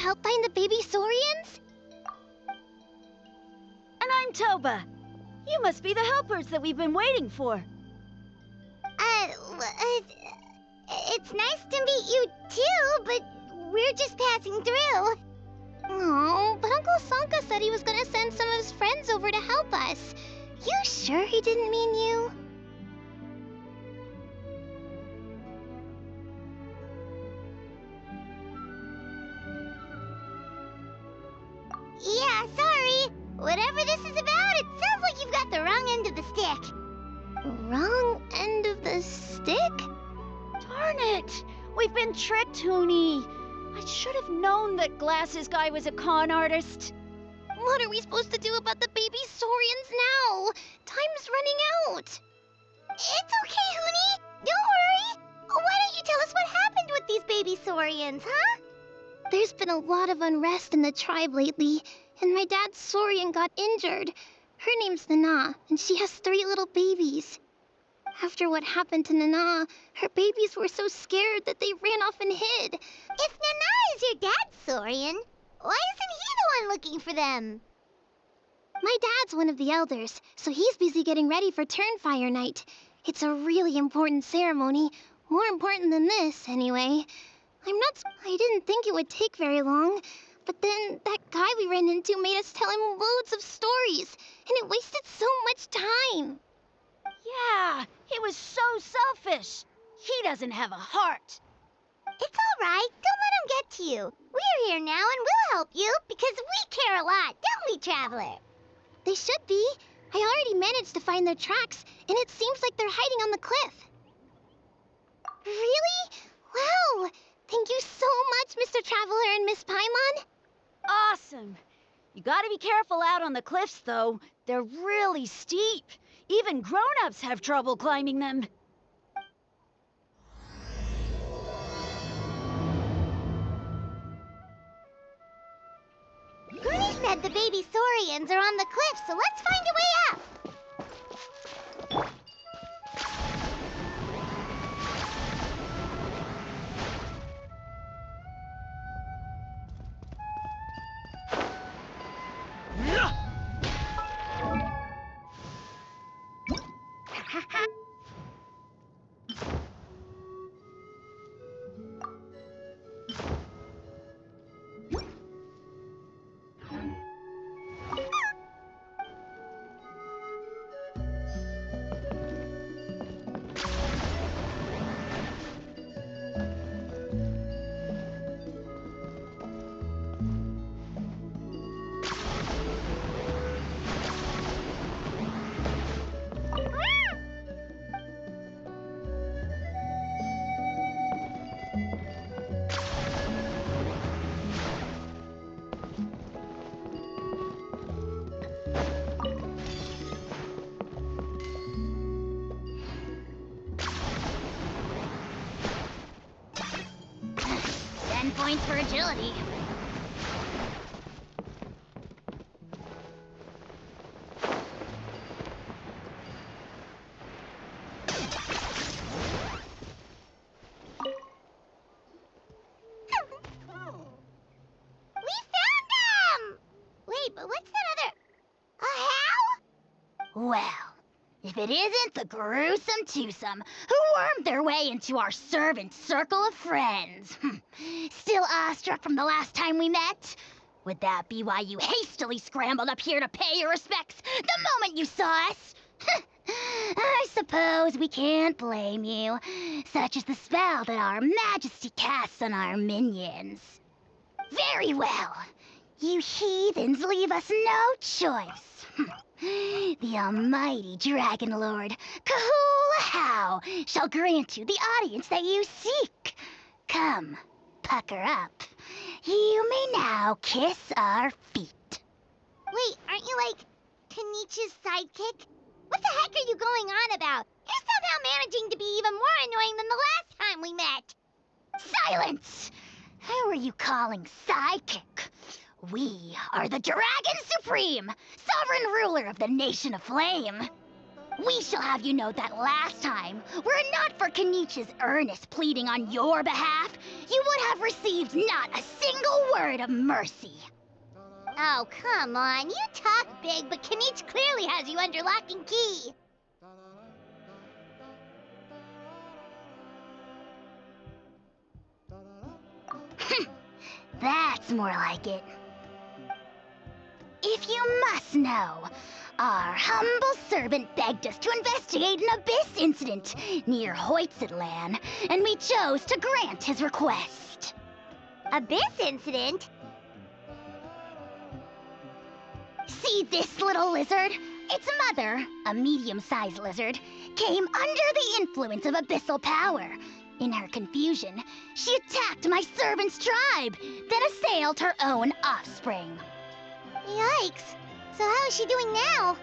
help find the baby Saurians? And I'm Toba. You must be the helpers that we've been waiting for. It's nice to meet you too, but we're just passing through. Oh, but Uncle Sanka said he was gonna send some of his friends over to help us. You sure he didn't mean you? Yeah, sorry. Whatever this is about, it sounds like you've got the wrong end of the stick. Wrong end of the stick? Darn it! We've been tricked, Hoonie. I should have known that Glasses Guy was a con artist. What are we supposed to do about the baby Saurians now? Time's running out. It's okay, Hoonie. Don't worry. Why don't you tell us what happened with these baby Saurians, huh? There's been a lot of unrest in the tribe lately, and my dad's Saurian got injured. Her name's Nana, and she has 3 little babies. After what happened to Nana, her babies were so scared that they ran off and hid. If Nana is your dad's Saurian, why isn't he the one looking for them? My dad's one of the elders, so he's busy getting ready for Turnfire night. It's a really important ceremony, more important than this, anyway. I didn't think it would take very long, but then that guy we ran into made us tell him loads of stories, and it wasted so much time. Yeah, he was so selfish. He doesn't have a heart. It's all right. Don't let him get to you. We're here now and we'll help you because we care a lot, don't we, Traveler? They should be. I already managed to find their tracks, and it seems like they're hiding on the cliff. Really? Wow! Thank you so much, Mr. Traveler and Miss Paimon. Awesome. You gotta be careful out on the cliffs, though. They're really steep. Even grown-ups have trouble climbing them. Goonie said the baby Saurians are on the cliff, so let's find a way up. Points for agility. We found them! Wait, but what's that other... a how? Well, if it isn't the gruesome twosome who wormed their way into our servant circle of friends. Still awestruck from the last time we met? Would that be why you hastily scrambled up here to pay your respects the moment you saw us? I suppose we can't blame you. Such is the spell that our majesty casts on our minions. Very well. You heathens leave us no choice. The almighty Dragon Lord, Kahula shall grant you the audience that you seek. Come, pucker up. You may now kiss our feet. Wait, aren't you like Kinich's sidekick? What the heck are you going on about? You're somehow managing to be even more annoying than the last time we met. Silence! Who are you calling sidekick? We are the Dragon Supreme, sovereign ruler of the Nation of Flame. We shall have you know that last time, were it not for Kinich's earnest pleading on your behalf, you would have received not a single word of mercy. Oh, come on. You talk big, but Kinich clearly has you under lock and key. That's more like it. If you must know, our humble servant begged us to investigate an abyss incident near Huitztlan, and we chose to grant his request. Abyss incident? See this little lizard? Its mother, a medium-sized lizard, came under the influence of abyssal power. In her confusion, she attacked my servant's tribe, then assailed her own offspring. Yikes! So how is she doing now?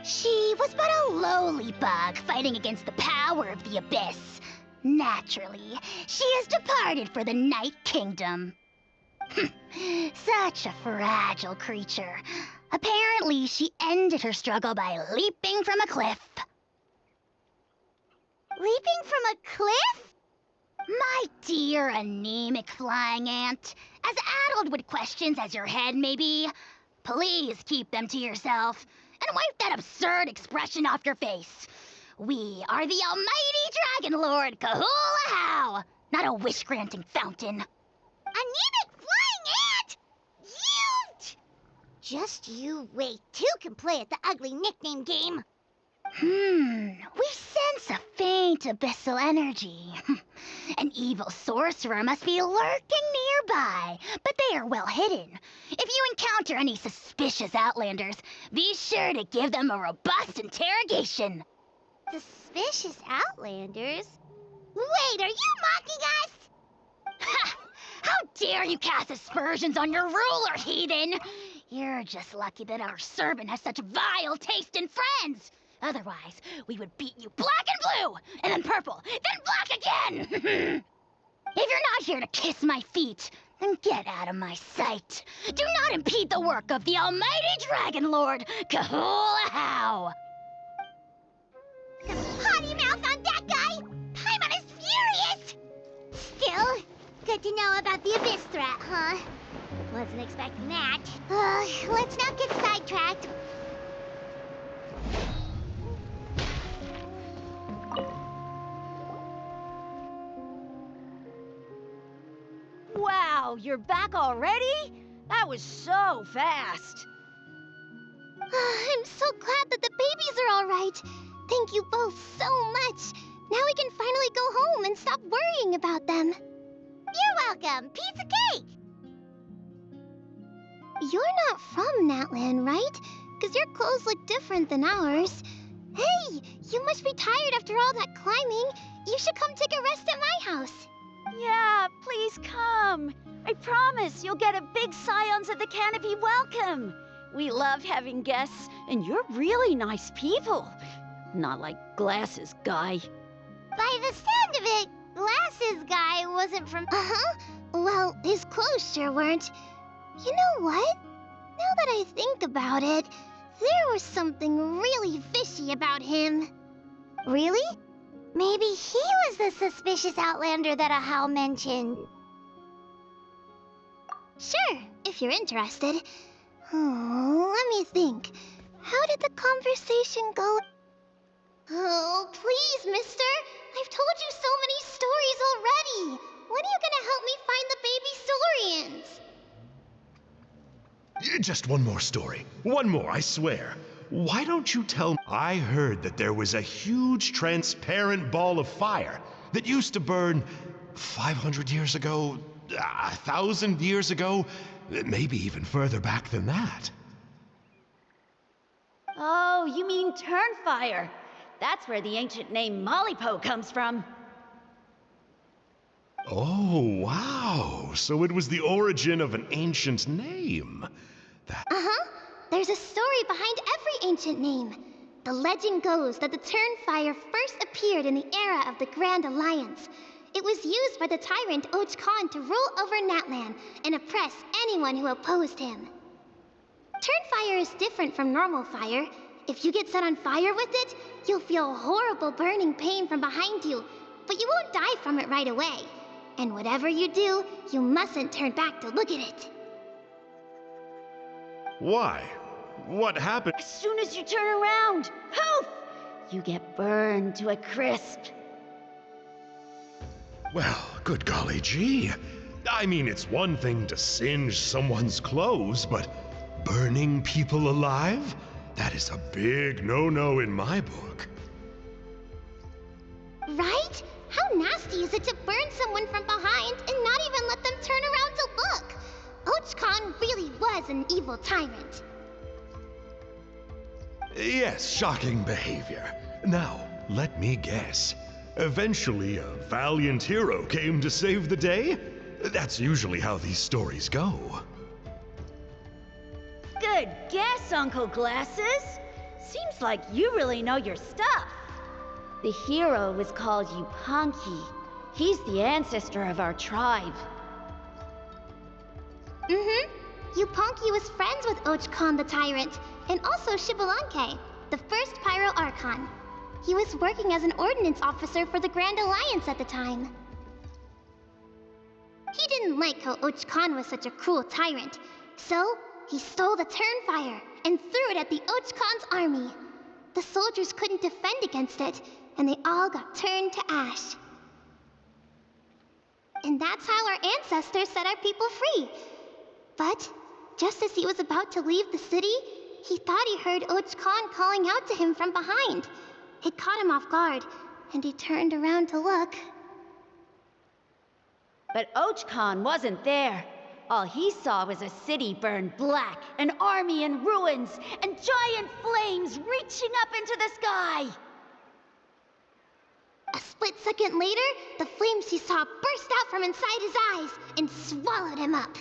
She was but a lowly bug fighting against the power of the abyss. Naturally, she has departed for the Night Kingdom. Such a fragile creature. Apparently, she ended her struggle by leaping from a cliff. Leaping from a cliff? My dear anemic flying ant, as addled with questions as your head may be, please keep them to yourself and wipe that absurd expression off your face. We are the almighty Dragon Lord Kahula-How, not a wish-granting fountain. Anemic flying ant! Just you wait. Two can play at the ugly nickname game. We sense a faint abyssal energy. An evil sorcerer must be lurking nearby, but they are well hidden. If you encounter any suspicious outlanders, be sure to give them a robust interrogation. Suspicious outlanders? Wait, are you mocking us? Ha! How dare you cast aspersions on your ruler, heathen! You're just lucky that our servant has such vile taste in friends. Otherwise, we would beat you black and blue, and then purple, then black again! If you're not here to kiss my feet, then get out of my sight. Do not impede the work of the almighty Dragon Lord, Kahula-How! Potty mouth on that guy! Paimon is furious! Still, good to know about the abyss threat, huh? Wasn't expecting that. Let's not get sidetracked. Wow, you're back already? That was so fast. I'm so glad that the babies are all right. Thank you both so much. Now we can finally go home and stop worrying about them. You're welcome. Piece of cake. You're not from Natlan, right? Because your clothes look different than ours. Hey, you must be tired after all that climbing. You should come take a rest at my house. Yeah, please come. I promise you'll get a big Scions at the Canopy welcome. We love having guests, and you're really nice people. Not like Glasses Guy. By the sound of it, Glasses Guy wasn't from... Well, his clothes sure weren't. You know what? Now that I think about it, there was something really fishy about him. Really? Maybe he was the suspicious outlander that Ahau mentioned. Sure, if you're interested. Let me think. How did the conversation go? Oh, please, mister. I've told you so many stories already. When are you gonna help me find the baby Saurians? Just one more story. One more, I swear. Why don't you tell me? I heard that there was a huge transparent ball of fire that used to burn 500 years ago, 1,000 years ago, maybe even further back than that. Oh, you mean Turnfire. That's where the ancient name Mollypo comes from. Oh, wow. So it was the origin of an ancient name. There's a story behind every ancient name. The legend goes that the Turnfire first appeared in the era of the Grand Alliance. It was used by the tyrant Och Khan to rule over Natlan and oppress anyone who opposed him. Turnfire is different from normal fire. If you get set on fire with it, you'll feel horrible burning pain from behind you, but you won't die from it right away. And whatever you do, you mustn't turn back to look at it. Why? What happened? As soon as you turn around, poof! You get burned to a crisp. Well, good golly gee. I mean, it's one thing to singe someone's clothes, but burning people alive? That is a big no-no in my book. Right? How nasty is it to burn someone from behind and not even let them turn around to look? Ochcon really was an evil tyrant. Yes, shocking behavior. Now, let me guess. Eventually, a valiant hero came to save the day? That's usually how these stories go. Good guess, Uncle Glasses. Seems like you really know your stuff. The hero is called Yupanqui. He's the ancestor of our tribe. Yupanqui was friends with Ochcon the Tyrant, and also Shibalanke, the first Pyro Archon. He was working as an ordnance officer for the Grand Alliance at the time. He didn't like how Ochcon was such a cruel tyrant, so he stole the Turnfire and threw it at the Ochcon's army. The soldiers couldn't defend against it, and they all got turned to ash. And that's how our ancestors set our people free. But just as he was about to leave the city, he thought he heard Ochcon calling out to him from behind. It caught him off guard, and he turned around to look. But Ochcon wasn't there. All he saw was a city burned black, an army in ruins, and giant flames reaching up into the sky. A split second later, the flames he saw burst out from inside his eyes and swallowed him up.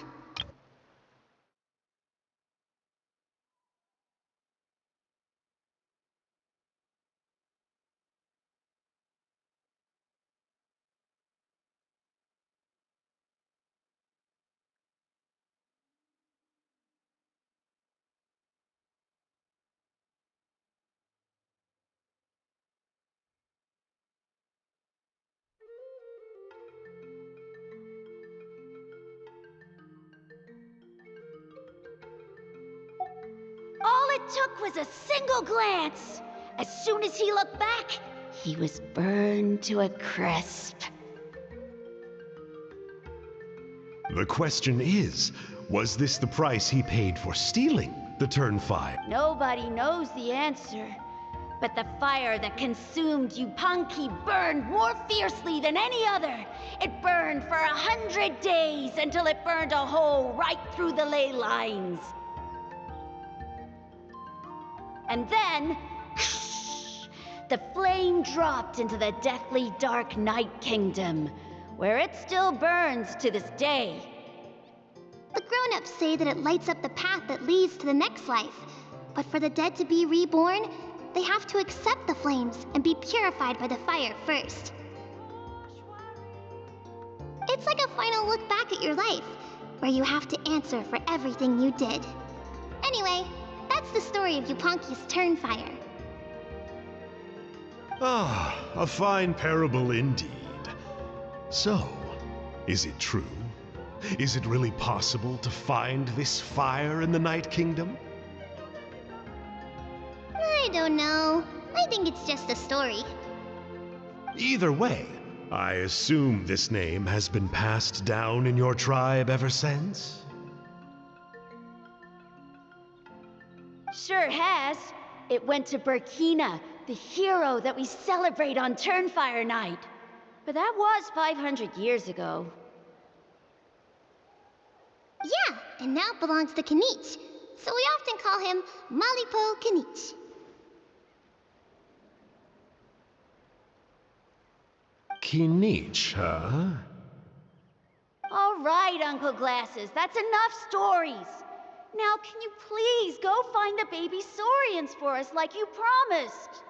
All it took was a single glance. As soon as he looked back, he was burned to a crisp. The question is, was this the price he paid for stealing the Turnfire? Nobody knows the answer. But the fire that consumed Yupanqui burned more fiercely than any other. It burned for 100 days until it burned a hole right through the ley lines. And then, the flame dropped into the deathly dark night kingdom, where it still burns to this day. The grown-ups say that it lights up the path that leads to the next life. But for the dead to be reborn, they have to accept the flames and be purified by the fire first. It's like a final look back at your life, where you have to answer for everything you did. Anyway, that's the story of Yupanqui's Turnfire. Ah, a fine parable indeed. So, is it true? Is it really possible to find this fire in the Night Kingdom? I don't know. I think it's just a story. Either way, I assume this name has been passed down in your tribe ever since? Sure has. It went to Burkina, the hero that we celebrate on Turnfire Night. But that was 500 years ago. Yeah, and now it belongs to Kinich, so we often call him Malipo Kinich. Kinich, huh? All right, Uncle Glasses, that's enough stories. Now, can you please go find the baby saurians for us like you promised?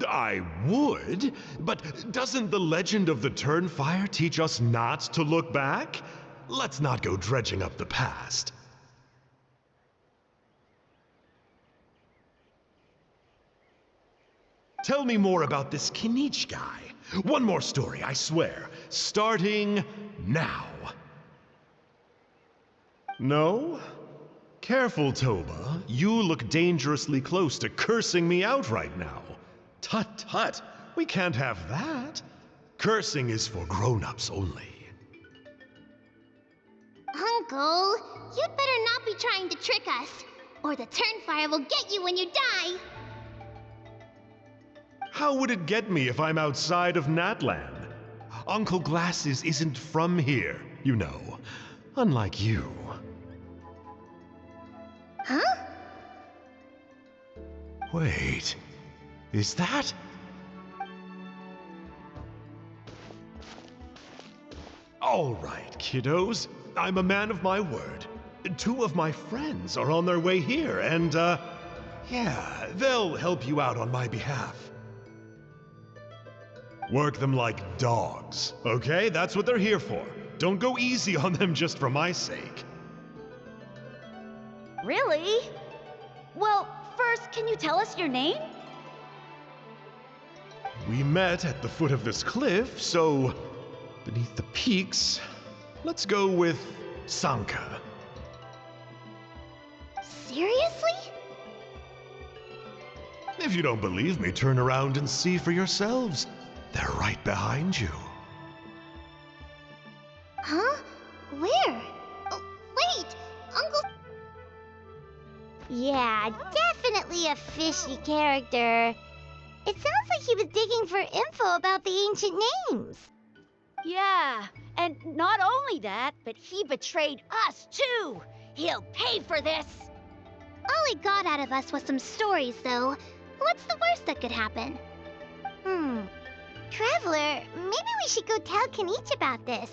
I would, but doesn't the legend of the Turnfire teach us not to look back? let's not go dredging up the past. Tell me more about this Kinich guy. One more story, I swear. Starting now. No? Careful, Toba. You look dangerously close to cursing me out right now. Tut tut, we can't have that. Cursing is for grown-ups only. Uncle, you'd better not be trying to trick us, or the Turnfire will get you when you die. How would it get me if I'm outside of Natland? Uncle Glasses isn't from here, you know. Unlike you. Huh? Wait, is that? All right, kiddos. I'm a man of my word. 2 of my friends are on their way here, and, yeah, they'll help you out on my behalf. Work them like dogs, okay? That's what they're here for. Don't go easy on them just for my sake. Really? Well, first, can you tell us your name? We met at the foot of this cliff, so beneath the peaks, let's go with Sanka. Seriously? If you don't believe me, turn around and see for yourselves. They're right behind you. Huh? Where? Oh, wait! Uncle... Yeah, definitely a fishy character. It sounds like he was digging for info about the ancient names. Yeah, and not only that, but he betrayed us too. He'll pay for this. All he got out of us was some stories, though. What's the worst that could happen? Traveler, maybe we should go tell Kinich about this.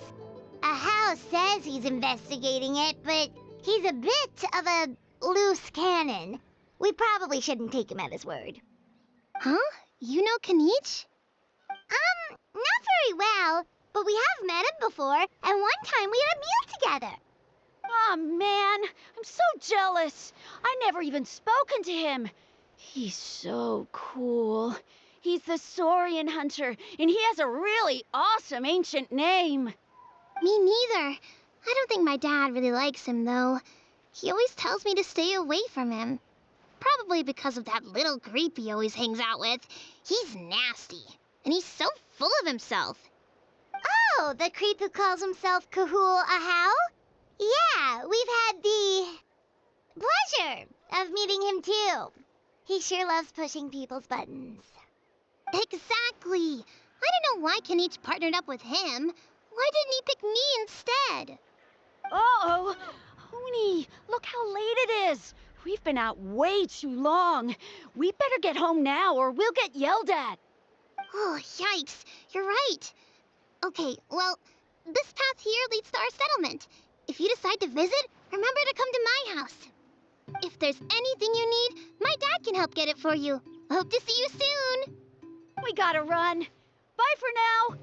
Ahau says he's investigating it, but he's a bit of a loose cannon. We probably shouldn't take him at his word. Huh? You know Kinich? Not very well, but we have met him before, and one time we had a meal together. Aw, man, I'm so jealous. I never even spoken to him. He's so cool. He's the Saurian hunter, and he has a really awesome ancient name. Me neither. I don't think my dad really likes him, though. He always tells me to stay away from him. Probably because of that little creep he always hangs out with. He's nasty, and he's so full of himself. Oh, the creep who calls himself Kahul Ahau? Yeah, we've had the pleasure of meeting him too. He sure loves pushing people's buttons. Exactly. I don't know why Kinich partnered up with him. Why didn't he pick me instead? Uh-oh. Honey, look how late it is. We've been out way too long. We better get home now or we'll get yelled at. Oh, yikes. You're right. Okay, well, this path here leads to our settlement. If you decide to visit, remember to come to my house. If there's anything you need, my dad can help get it for you. Hope to see you soon. We gotta run. Bye for now.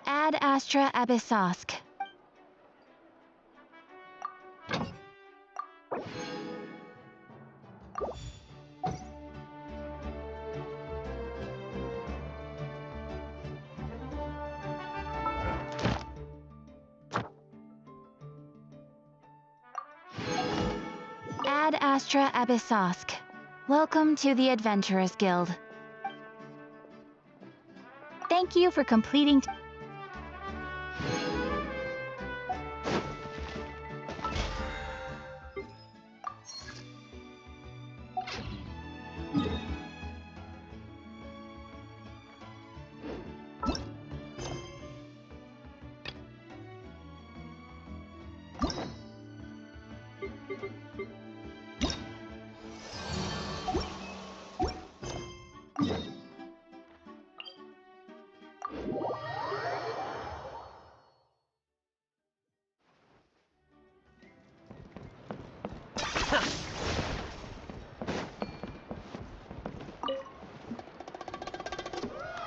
Ad Astra Abyssosk. Ad Astra Abyssosk. Welcome to the Adventurers Guild. Thank you for completing.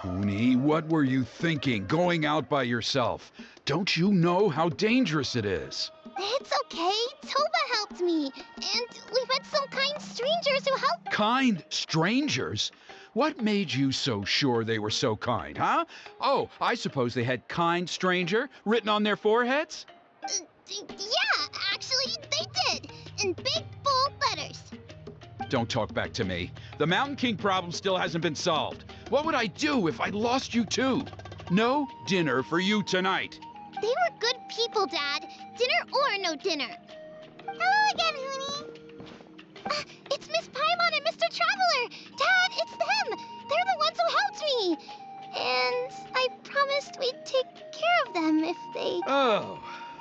Huni, what were you thinking, going out by yourself? Don't you know how dangerous it is? It's okay. Toba helped me. And we met some kind strangers who helped. Kind strangers? What made you so sure they were so kind, huh? Oh, I suppose they had kind stranger written on their foreheads? Yeah, actually, they did. In big, bold letters. Don't talk back to me. The Mountain King problem still hasn't been solved. What would I do if I lost you too? No dinner for you tonight. They were good people, Dad. Dinner or no dinner. Hello again, Huni. It's Miss Paimon and Mr. Traveler. Dad, it's them. They're the ones who helped me. And I promised we'd take care of them if they... Oh,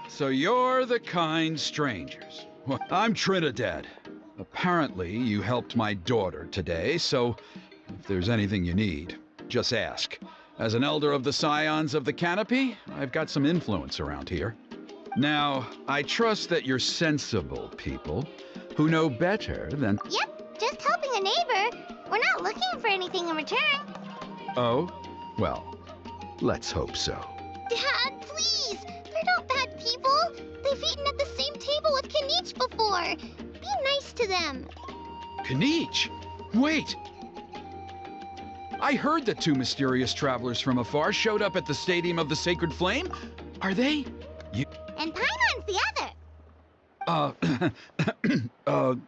so you're the kind strangers. Well, I'm Trinidad. Apparently, you helped my daughter today, so if there's anything you need, just ask. As an elder of the Scions of the Canopy, I've got some influence around here. Now, I trust that you're sensible people who know better than... Yep, just helping a neighbor. We're not looking for anything in return. Oh? Well, let's hope so. Dad, please. They're not bad people. They've eaten at the same table with Kinich before. Be nice to them. Kinich? Wait! I heard that two mysterious travelers from afar showed up at the Stadium of the Sacred Flame. Are they... you... And Paimon's the other.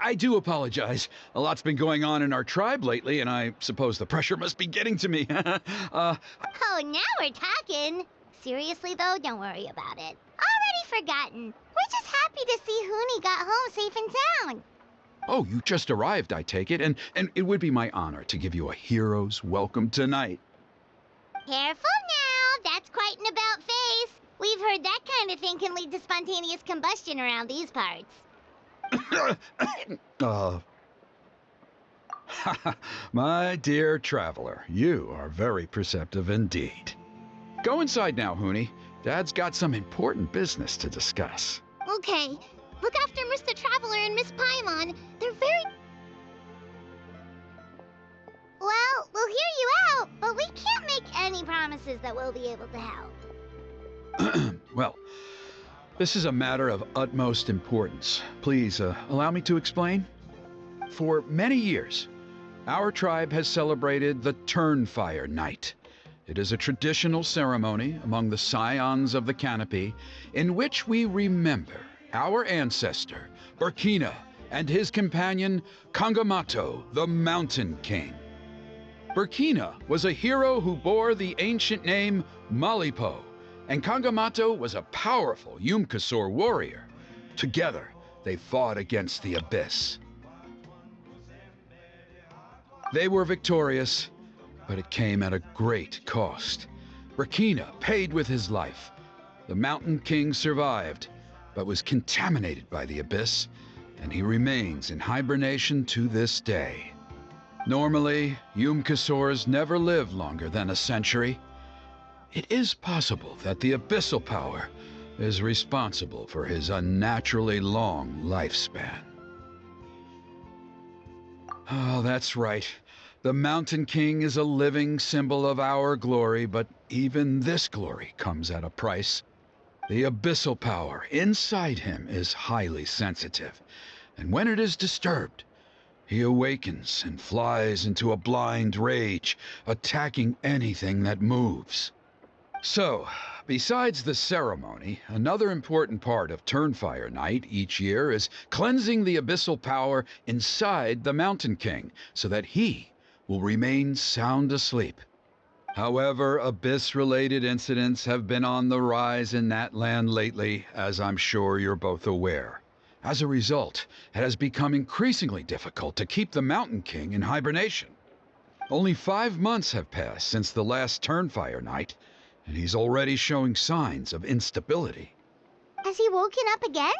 I do apologize. A lot's been going on in our tribe lately, and I suppose the pressure must be getting to me. Oh, now we're talking. Seriously, though, don't worry about it. Already forgotten. We're just happy to see Huni got home safe and sound. Oh, you just arrived, I take it, and it would be my honor to give you a hero's welcome tonight. Careful now. That's quite an about-face. We've heard that kind of thing can lead to spontaneous combustion around these parts. My dear traveler, you are very perceptive indeed. Go inside now, Huni. Dad's got some important business to discuss. Okay. Look after Mr. Traveler and Miss Paimon. They're very... Well, we'll hear you out, but we can't make any promises that we'll be able to help. Well, this is a matter of utmost importance. Please, allow me to explain. For many years, our tribe has celebrated the Turnfire Night. It is a traditional ceremony among the Scions of the Canopy in which we remember our ancestor, Burkina, and his companion, Kangamato, the Mountain King. Burkina was a hero who bore the ancient name Malipo, and Kangamato was a powerful Yupanqui warrior. Together, they fought against the Abyss. They were victorious, but it came at a great cost. Burkina paid with his life. The Mountain King survived, but was contaminated by the Abyss, and he remains in hibernation to this day. Normally, Yupanqui never live longer than a century. It is possible that the abyssal power is responsible for his unnaturally long lifespan. Oh, that's right. The Mountain King is a living symbol of our glory, but even this glory comes at a price. The abyssal power inside him is highly sensitive, and when it is disturbed, he awakens and flies into a blind rage, attacking anything that moves. So, besides the ceremony, another important part of Turnfire Night each year is cleansing the abyssal power inside the Mountain King so that he will remain sound asleep. However, Abyss-related incidents have been on the rise in that land lately, as I'm sure you're both aware. As a result, it has become increasingly difficult to keep the Mountain King in hibernation. Only 5 months have passed since the last Turnfire Night, and he's already showing signs of instability. Has he woken up again?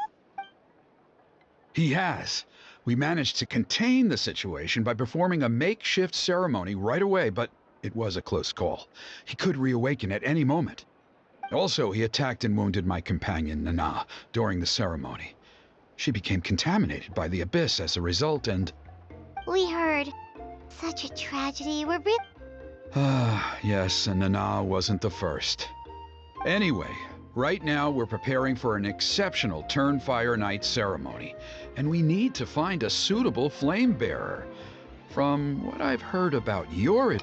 He has. We managed to contain the situation by performing a makeshift ceremony right away, but it was a close call. He could reawaken at any moment. Also, he attacked and wounded my companion, Nana, during the ceremony. She became contaminated by the abyss as a result, and... We heard. Such a tragedy. We're really... Yes, and Nana wasn't the first. Anyway, right now we're preparing for an exceptional Turnfire night ceremony, and we need to find a suitable flame bearer. From what I've heard about your...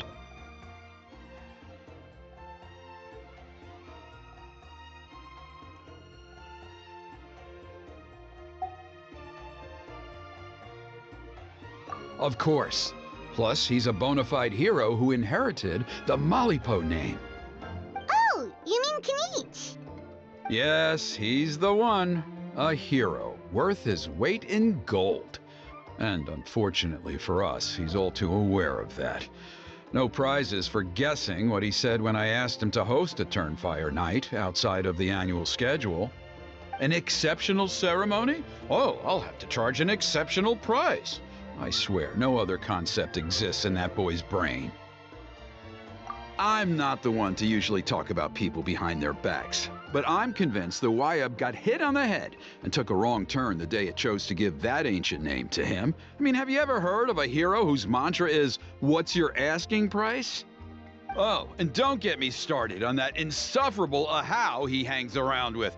Of course. Plus, he's a bona fide hero who inherited the Malipo name. Oh, you mean Kinich? Yes, he's the one. A hero, worth his weight in gold. And unfortunately for us, he's all too aware of that. No prizes for guessing what he said when I asked him to host a Turnfire night outside of the annual schedule. An exceptional ceremony? Oh, I'll have to charge an exceptional price. I swear, no other concept exists in that boy's brain. I'm not the one to usually talk about people behind their backs, but I'm convinced the Wyub got hit on the head and took a wrong turn the day it chose to give that ancient name to him. I mean, have you ever heard of a hero whose mantra is, "What's your asking price?" Oh, and don't get me started on that insufferable Ahau he hangs around with.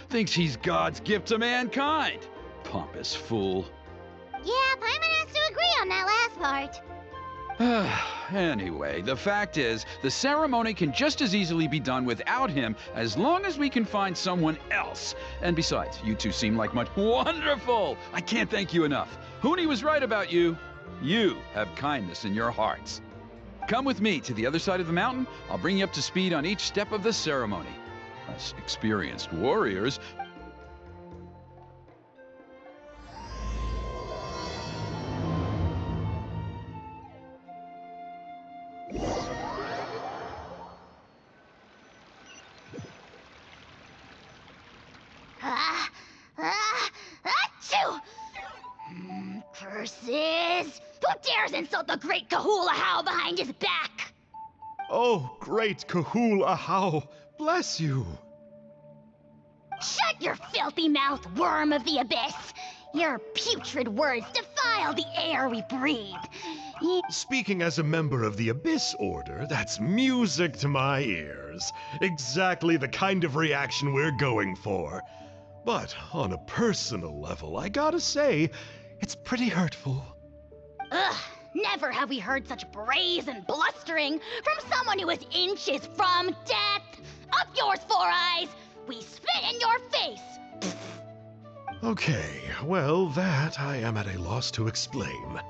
Thinks he's God's gift to mankind. Pompous fool. Yeah, Paimon has to agree on that last part. Anyway, the fact is, the ceremony can just as easily be done without him as long as we can find someone else. And besides, you two seem like much wonderful! I can't thank you enough. Huni was right about you. You have kindness in your hearts. Come with me to the other side of the mountain. I'll bring you up to speed on each step of the ceremony. Us experienced warriors... Achoo! Curses! Who dares insult the great Kahul Ahau behind his back? Oh, great Kahul Ahau, bless you. Shut your filthy mouth, worm of the abyss! Your putrid words defile the air we breathe. Speaking as a member of the Abyss Order, that's music to my ears. Exactly the kind of reaction we're going for. But on a personal level, I gotta say, it's pretty hurtful. Ugh, never have we heard such brazen blustering from someone who is inches from death. Up yours, Four Eyes! We spit in your face! Okay, well, that I am at a loss to explain.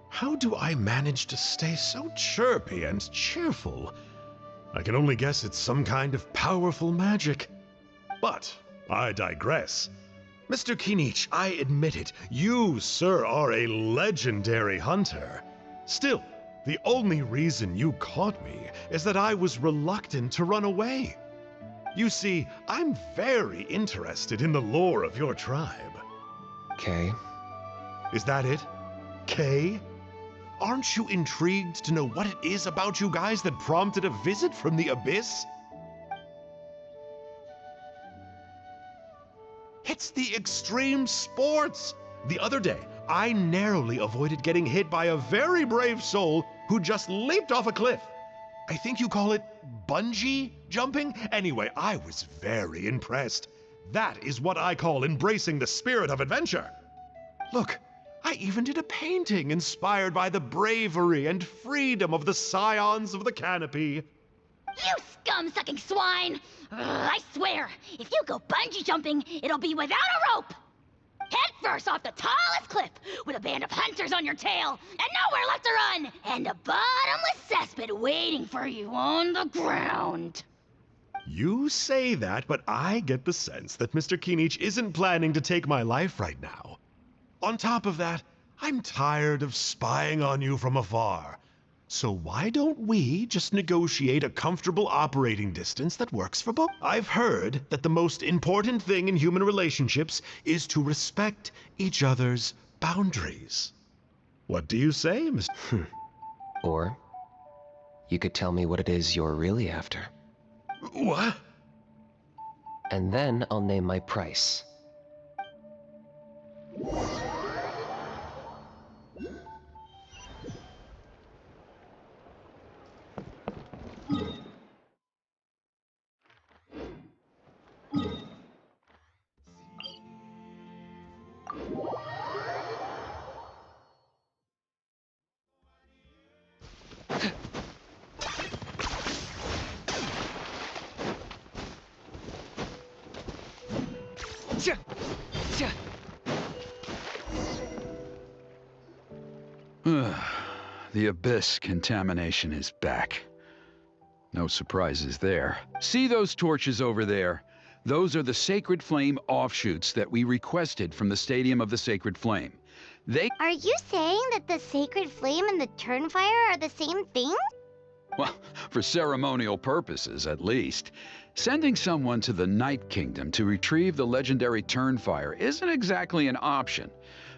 How do I manage to stay so chirpy and cheerful? I can only guess it's some kind of powerful magic. But I digress. Mr. Kinich, I admit it, you, sir, are a legendary hunter. Still, the only reason you caught me is that I was reluctant to run away. You see, I'm very interested in the lore of your tribe. Kay? Is that it? Kay? Aren't you intrigued to know what it is about you guys that prompted a visit from the Abyss? It's the extreme sports! The other day, I narrowly avoided getting hit by a very brave soul who just leaped off a cliff. I think you call it bungee jumping? Anyway, I was very impressed. That is what I call embracing the spirit of adventure. Look, I even did a painting inspired by the bravery and freedom of the Scions of the Canopy. You scum-sucking swine! I swear, if you go bungee jumping, it'll be without a rope! Head first off the tallest cliff, with a band of hunters on your tail, and nowhere left to run, and a bottomless cesspit waiting for you on the ground. You say that, but I get the sense that Mr. Kinich isn't planning to take my life right now. On top of that, I'm tired of spying on you from afar. So why don't we just negotiate a comfortable operating distance that works for both? I've heard that the most important thing in human relationships is to respect each other's boundaries. What do you say, Mr. Or you could tell me what it is you're really after. What? And then I'll name my price. The abyss contamination is back. No surprises there. See those torches over there? Those are the Sacred Flame offshoots that we requested from the Stadium of the Sacred Flame. Are you saying that the Sacred Flame and the Turnfire are the same thing? Well, for ceremonial purposes, at least. Sending someone to the Night Kingdom to retrieve the legendary Turnfire isn't exactly an option.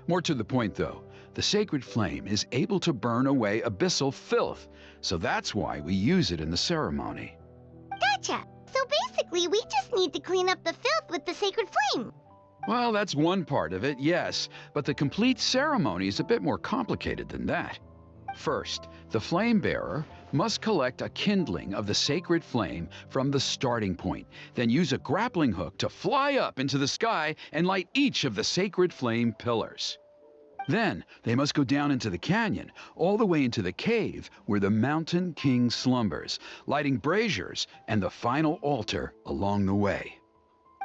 More to the point, though, the Sacred Flame is able to burn away abyssal filth, so that's why we use it in the ceremony. Gotcha! So basically, we just need to clean up the filth with the Sacred Flame. Well, that's one part of it, yes, but the complete ceremony is a bit more complicated than that. First, the flame bearer must collect a kindling of the sacred flame from the starting point, then use a grappling hook to fly up into the sky and light each of the sacred flame pillars. Then they must go down into the canyon, all the way into the cave where the Mountain King slumbers, lighting braziers and the final altar along the way.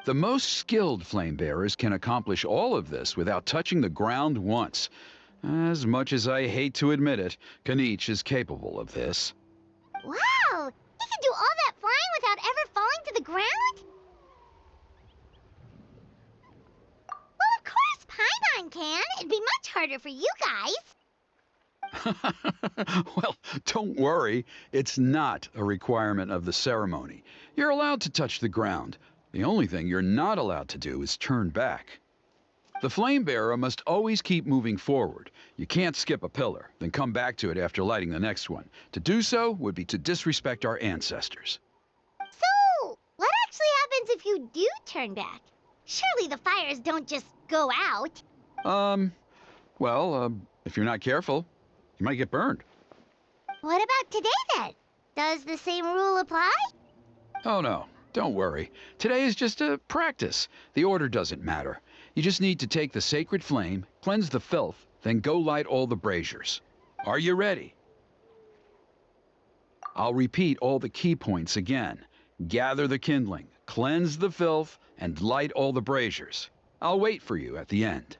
The most skilled flame bearers can accomplish all of this without touching the ground once. As much as I hate to admit it, Kinich is capable of this. Wow! He can do all that flying without ever falling to the ground? Well, of course Paimon can. It'd be much harder for you guys. Well, don't worry. It's not a requirement of the ceremony. You're allowed to touch the ground. The only thing you're not allowed to do is turn back. The flame bearer must always keep moving forward. You can't skip a pillar, then come back to it after lighting the next one. To do so would be to disrespect our ancestors. So, what actually happens if you do turn back? Surely the fires don't just go out. If you're not careful, you might get burned. What about today then? Does the same rule apply? Oh no, don't worry. Today is just a practice. The order doesn't matter. You just need to take the sacred flame, cleanse the filth, then go light all the braziers. Are you ready? I'll repeat all the key points again. Gather the kindling, cleanse the filth, and light all the braziers. I'll wait for you at the end.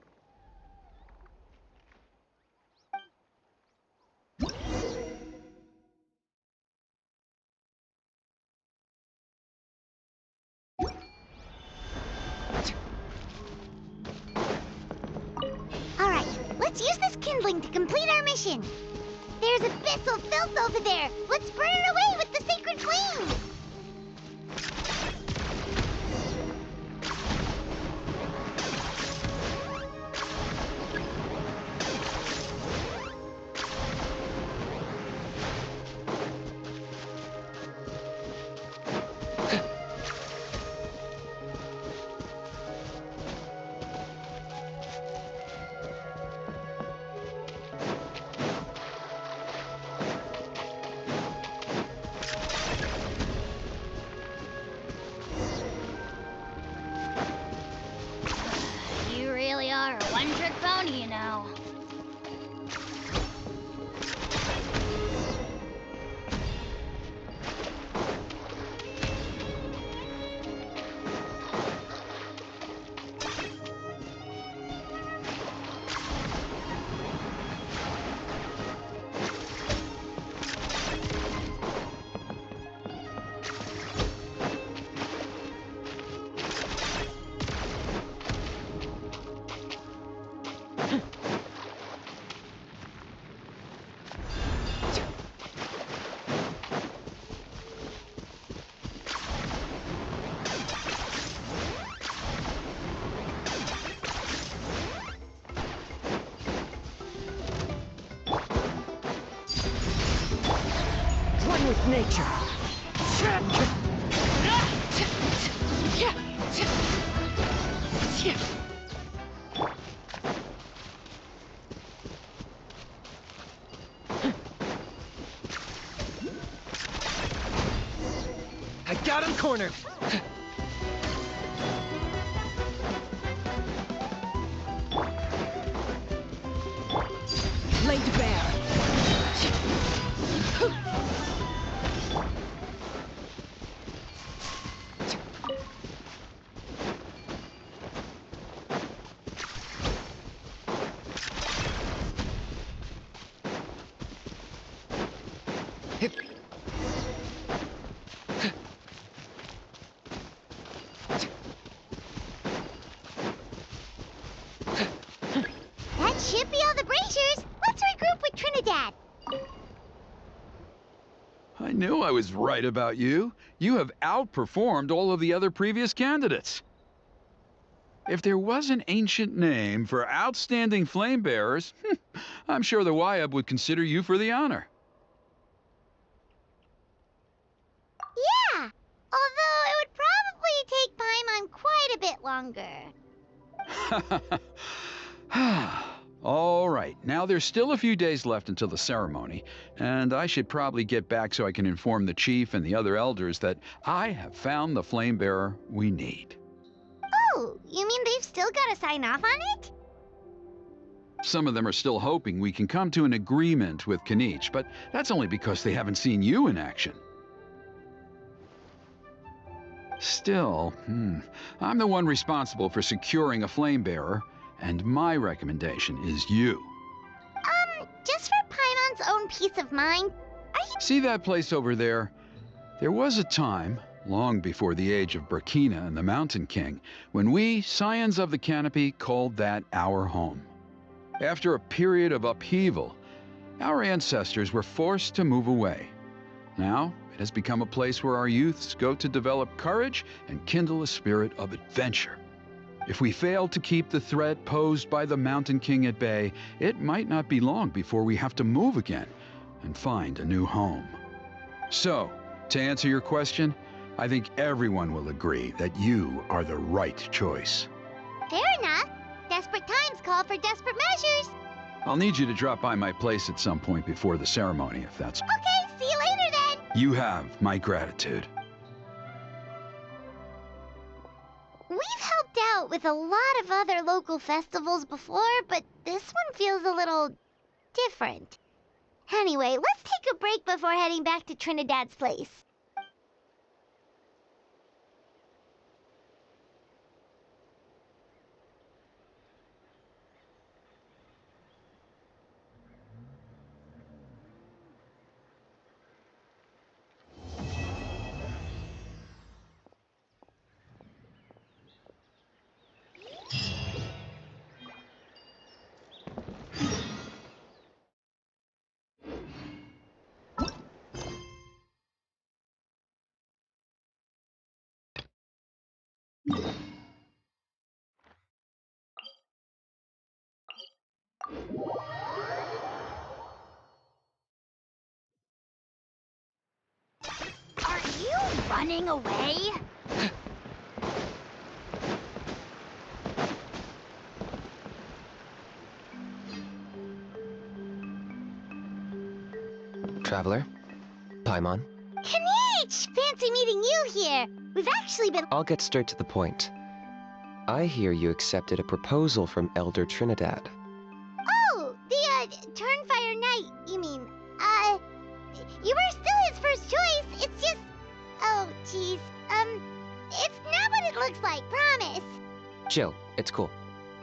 Alright, let's use this kindling to complete our mission. There's abyssal filth over there. Let's burn it away with the sacred flame. You really are a one-trick pony, you know. One with nature. I got him cornered. Laid bare. That should be all the bracers. Let's regroup with Trinidad. I knew I was right about you. You have outperformed all of the other previous candidates. If there was an ancient name for outstanding flame bearers, I'm sure the Wyab would consider you for the honor. Yeah, although it would probably take Paimon quite a bit longer. All right, now there's still a few days left until the ceremony, and I should probably get back so I can inform the chief and the other elders that I have found the flame bearer we need. Oh, you mean they've still got to sign off on it? Some of them are still hoping we can come to an agreement with Kinich, but that's only because they haven't seen you in action. Still, I'm the one responsible for securing a flame bearer, and my recommendation is you. Just for Paimon's own peace of mind, are you... See that place over there? There was a time, long before the age of Burkina and the Mountain King, when we, Scions of the Canopy, called that our home. After a period of upheaval, our ancestors were forced to move away. Now, it has become a place where our youths go to develop courage and kindle a spirit of adventure. If we fail to keep the threat posed by the Mountain King at bay, it might not be long before we have to move again and find a new home. So, to answer your question, I think everyone will agree that you are the right choice. Fair enough. Desperate times call for desperate measures. I'll need you to drop by my place at some point before the ceremony, if that's... Okay, see you later then. You have my gratitude. We've helped out with a lot of other local festivals before, but this one feels a little different. Anyway, let's take a break before heading back to Trinidad's place. Are you running away? Traveler? Paimon? Kinich! Fancy meeting you here. We've actually been... I'll get straight to the point. I hear you accepted a proposal from Elder Trinidad. Oh, the, Turnfire Knight, you mean. You were still his first choice. It's just... Oh, jeez. It's not what it looks like, promise. Chill, it's cool.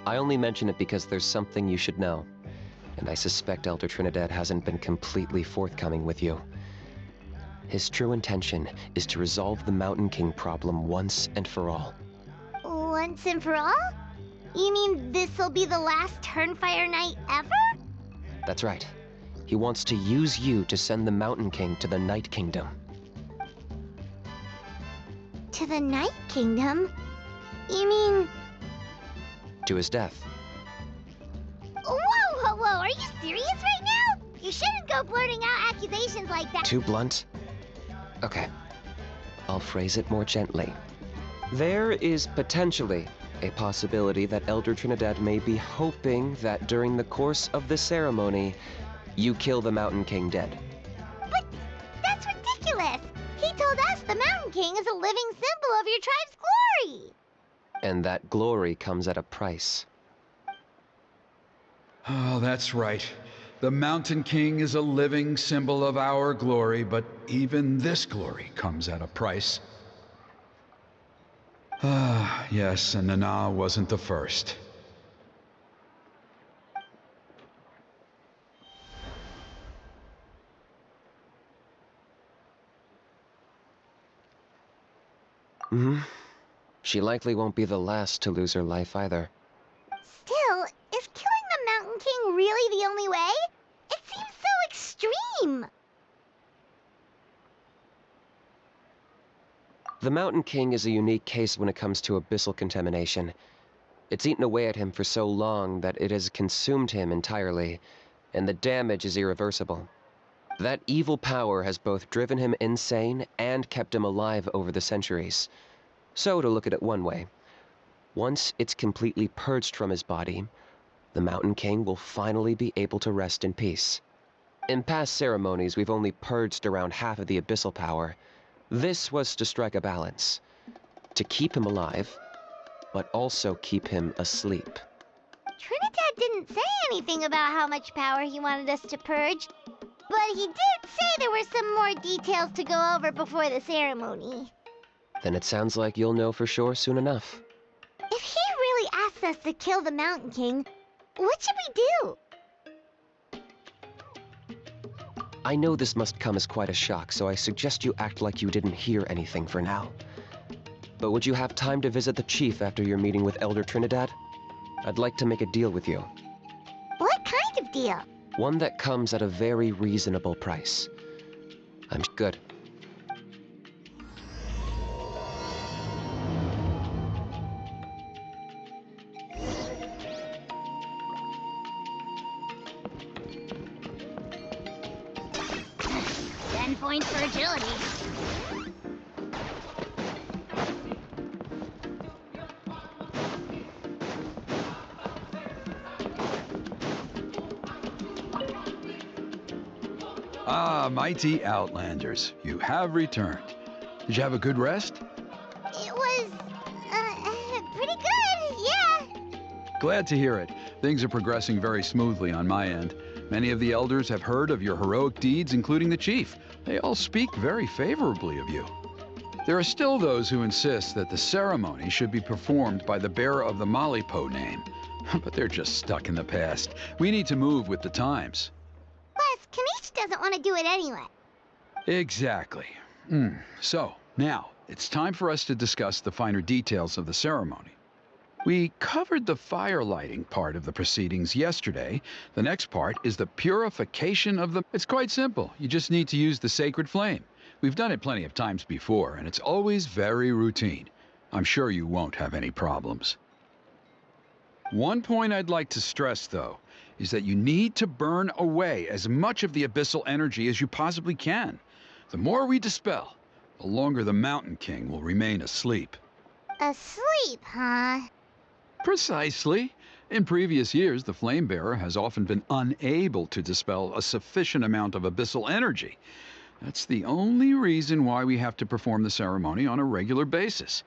I only mention it because there's something you should know. And I suspect Elder Trinidad hasn't been completely forthcoming with you. His true intention is to resolve the Mountain King problem once and for all. Once and for all? You mean this'll be the last Turnfire Knight ever? That's right. He wants to use you to send the Mountain King to the Night Kingdom. To the Night Kingdom? You mean... To his death. Whoa, whoa, whoa, are you serious right now? You shouldn't go blurting out accusations like that. Too blunt? Okay. I'll phrase it more gently. There is potentially a possibility that Elder Trinidad may be hoping that during the course of the ceremony, you kill the Mountain King dead. But that's ridiculous! He told us the Mountain King is a living symbol of your tribe's glory! And that glory comes at a price. Oh, that's right. The Mountain King is a living symbol of our glory, but even this glory comes at a price. Ah, yes, and Nana wasn't the first. She likely won't be the last to lose her life either. Still, is killing the Mountain King really the only way? It seems so extreme! The Mountain King is a unique case when it comes to abyssal contamination. It's eaten away at him for so long that it has consumed him entirely, and the damage is irreversible. That evil power has both driven him insane and kept him alive over the centuries. So, to look at it one way, once it's completely purged from his body, the Mountain King will finally be able to rest in peace. In past ceremonies, we've only purged around half of the abyssal power. This was to strike a balance, to keep him alive, but also keep him asleep. Trinidad didn't say anything about how much power he wanted us to purge, but he did say there were some more details to go over before the ceremony. Then it sounds like you'll know for sure soon enough. If he really asks us to kill the Mountain King, what should we do? I know this must come as quite a shock, so I suggest you act like you didn't hear anything for now. But would you have time to visit the chief after your meeting with Elder Trinidad? I'd like to make a deal with you. What kind of deal? One that comes at a very reasonable price. I'm good. Points for agility. Ah, mighty Outlanders, you have returned. Did you have a good rest? It was, pretty good, yeah. Glad to hear it. Things are progressing very smoothly on my end. Many of the elders have heard of your heroic deeds, including the chief. They all speak very favorably of you. There are still those who insist that the ceremony should be performed by the bearer of the Malipo name. But they're just stuck in the past. We need to move with the times. Plus, Kinich doesn't want to do it anyway. Exactly. So, now, it's time for us to discuss the finer details of the ceremony. We covered the fire lighting part of the proceedings yesterday. The next part is the purification of the... It's quite simple. You just need to use the sacred flame. We've done it plenty of times before, and it's always very routine. I'm sure you won't have any problems. One point I'd like to stress, though, is that you need to burn away as much of the abyssal energy as you possibly can. The more we dispel, the longer the Mountain King will remain asleep. Asleep, huh? Precisely. In previous years, the Flame Bearer has often been unable to dispel a sufficient amount of abyssal energy. That's the only reason why we have to perform the ceremony on a regular basis.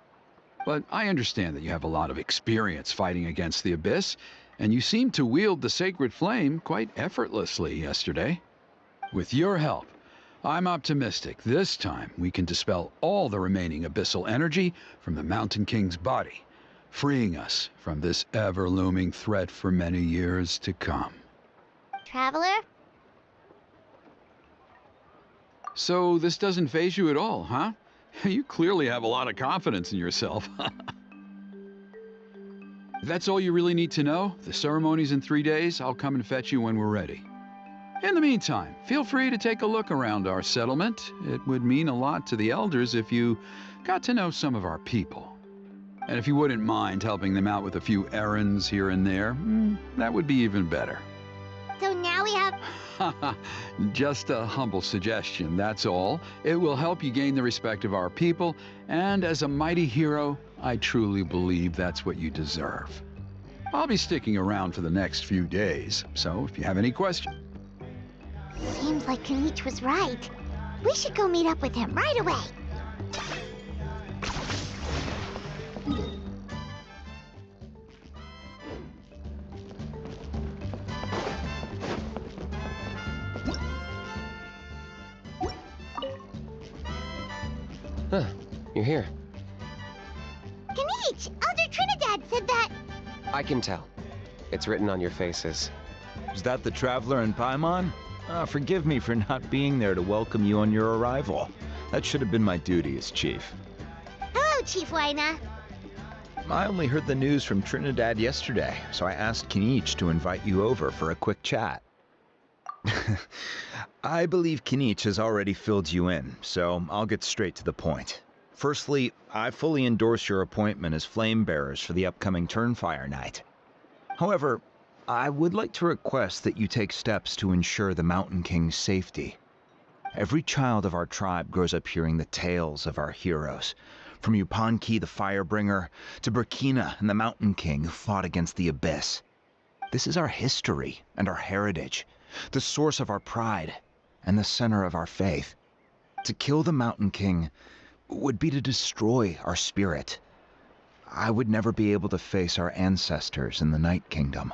But I understand that you have a lot of experience fighting against the Abyss, and you seemed to wield the sacred flame quite effortlessly yesterday. With your help, I'm optimistic this time we can dispel all the remaining abyssal energy from the Mountain King's body, freeing us from this ever-looming threat for many years to come. Traveler? So this doesn't faze you at all, huh? You clearly have a lot of confidence in yourself. If that's all you really need to know, the ceremony's in 3 days. I'll come and fetch you when we're ready. In the meantime, feel free to take a look around our settlement. It would mean a lot to the elders if you got to know some of our people. And if you wouldn't mind helping them out with a few errands here and there, that would be even better. So now we have... Just a humble suggestion, that's all. It will help you gain the respect of our people, and as a mighty hero, I truly believe that's what you deserve. I'll be sticking around for the next few days, so if you have any questions... Seems like Kinich was right. We should go meet up with him right away. Huh, you're here. Kinich! Elder Trinidad said that... I can tell. It's written on your faces. Is that the Traveler in Paimon? Forgive me for not being there to welcome you on your arrival. That should have been my duty as chief. Hello, Chief Waina. I only heard the news from Trinidad yesterday, so I asked Kinich to invite you over for a quick chat. I believe Kinich has already filled you in, so I'll get straight to the point. Firstly, I fully endorse your appointment as flame bearers for the upcoming Turnfire night. However, I would like to request that you take steps to ensure the Mountain King's safety. Every child of our tribe grows up hearing the tales of our heroes, from Yupanqui the Firebringer to Burkina and the Mountain King who fought against the Abyss. This is our history and our heritage, the source of our pride and the center of our faith. To kill the Mountain King would be to destroy our spirit. I would never be able to face our ancestors in the Night Kingdom.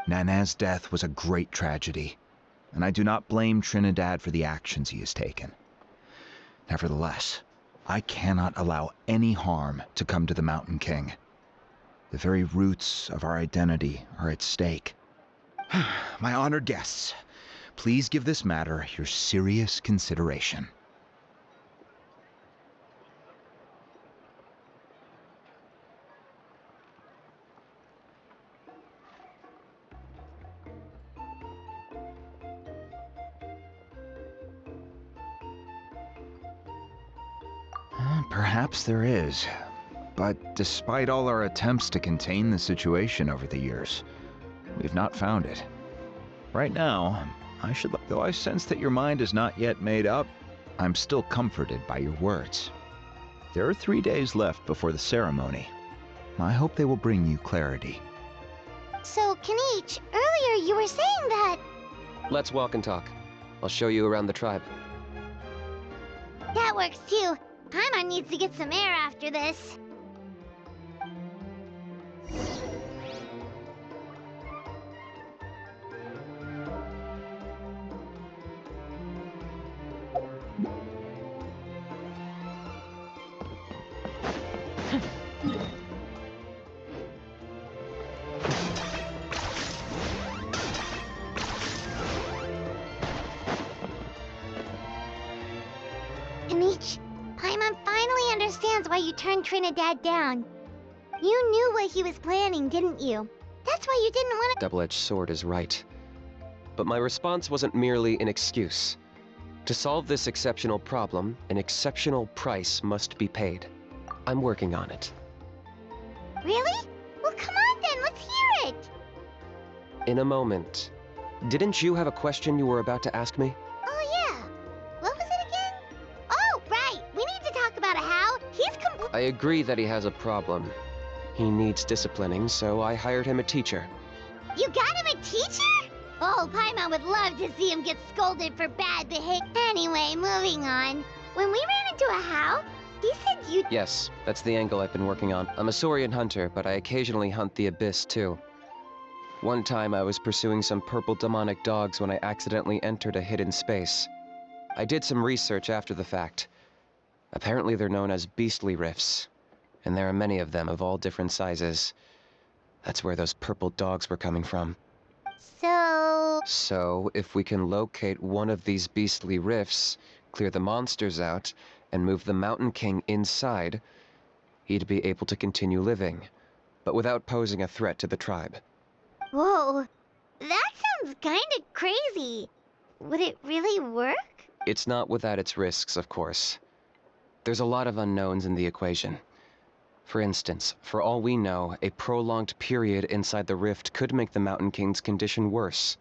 Nana's death was a great tragedy, and I do not blame Trinidad for the actions he has taken. Nevertheless, I cannot allow any harm to come to the Mountain King. The very roots of our identity are at stake. My honored guests, please give this matter your serious consideration. Perhaps there is, but despite all our attempts to contain the situation over the years, we've not found it. Right now, though I sense that your mind is not yet made up, I'm still comforted by your words. There are 3 days left before the ceremony. I hope they will bring you clarity. So, Kinich, earlier you were saying that... Let's walk and talk. I'll show you around the tribe. That works too. Paimon needs to get some air after this. Kinich, Paimon finally understands why you turned Trinidad down. You knew what he was planning, didn't you? That's why you didn't want to— Double-edged sword is right. But my response wasn't merely an excuse. To solve this exceptional problem, an exceptional price must be paid. I'm working on it. Really? Well, come on then, let's hear it! In a moment. Didn't you have a question you were about to ask me? Oh yeah. What was it again? Oh, right! We need to talk about how he's I agree that he has a problem. He needs disciplining, so I hired him a teacher. You got him a teacher? Oh, Paimon would love to see him get scolded for bad behavior. Anyway, moving on. When we ran into a How, he said you— Yes, that's the angle I've been working on. I'm a Saurian hunter, but I occasionally hunt the Abyss, too. One time I was pursuing some purple demonic dogs when I accidentally entered a hidden space. I did some research after the fact. Apparently they're known as beastly rifts, and there are many of them of all different sizes. That's where those purple dogs were coming from. So, if we can locate one of these beastly rifts, clear the monsters out, and move the Mountain King inside, he'd be able to continue living, but without posing a threat to the tribe. Whoa, that sounds kinda crazy. Would it really work? It's not without its risks, of course. There's a lot of unknowns in the equation. For instance, for all we know, a prolonged period inside the rift could make the Mountain King's condition worse.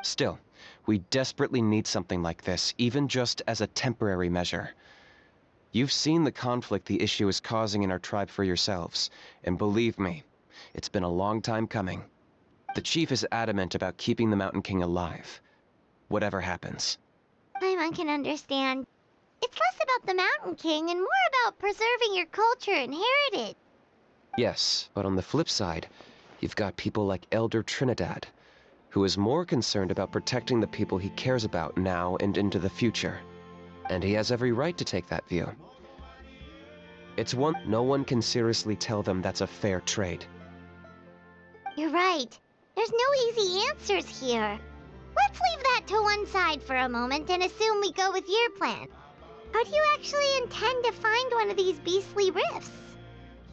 Still, We desperately need something like this, even just as a temporary measure. You've seen the conflict the issue is causing in our tribe for yourselves, and believe me, it's been a long time coming. The chief is adamant about keeping the Mountain King alive, whatever happens. Paimon can understand. It's less about the Mountain King and more about preserving your culture and heritage. Yes, but on the flip side, you've got people like Elder Trinidad, who is more concerned about protecting the people he cares about now and into the future. And he has every right to take that view. No one can seriously tell them that's a fair trade. You're right. There's no easy answers here. Let's leave that to one side for a moment and assume we go with your plan. How do you actually intend to find one of these beastly rifts?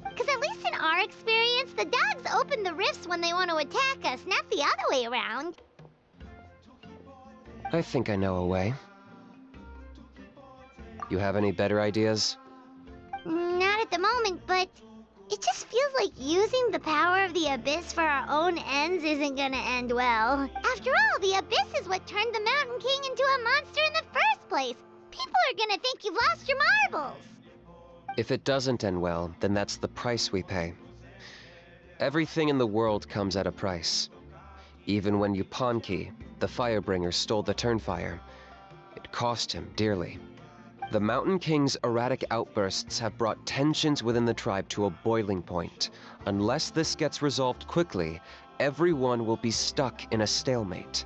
Because at least in our experience, the dogs open the rifts when they want to attack us, not the other way around. I think I know a way. You have any better ideas? Not at the moment, but it just feels like using the power of the Abyss for our own ends isn't gonna end well. After all, the Abyss is what turned the Mountain King into a monster in the first place. People are gonna think you've lost your marbles. If it doesn't end well, then that's the price we pay. Everything in the world comes at a price. Even when Yupanqui, the Firebringer, stole the Turnfire, it cost him dearly. The Mountain King's erratic outbursts have brought tensions within the tribe to a boiling point. Unless this gets resolved quickly, everyone will be stuck in a stalemate.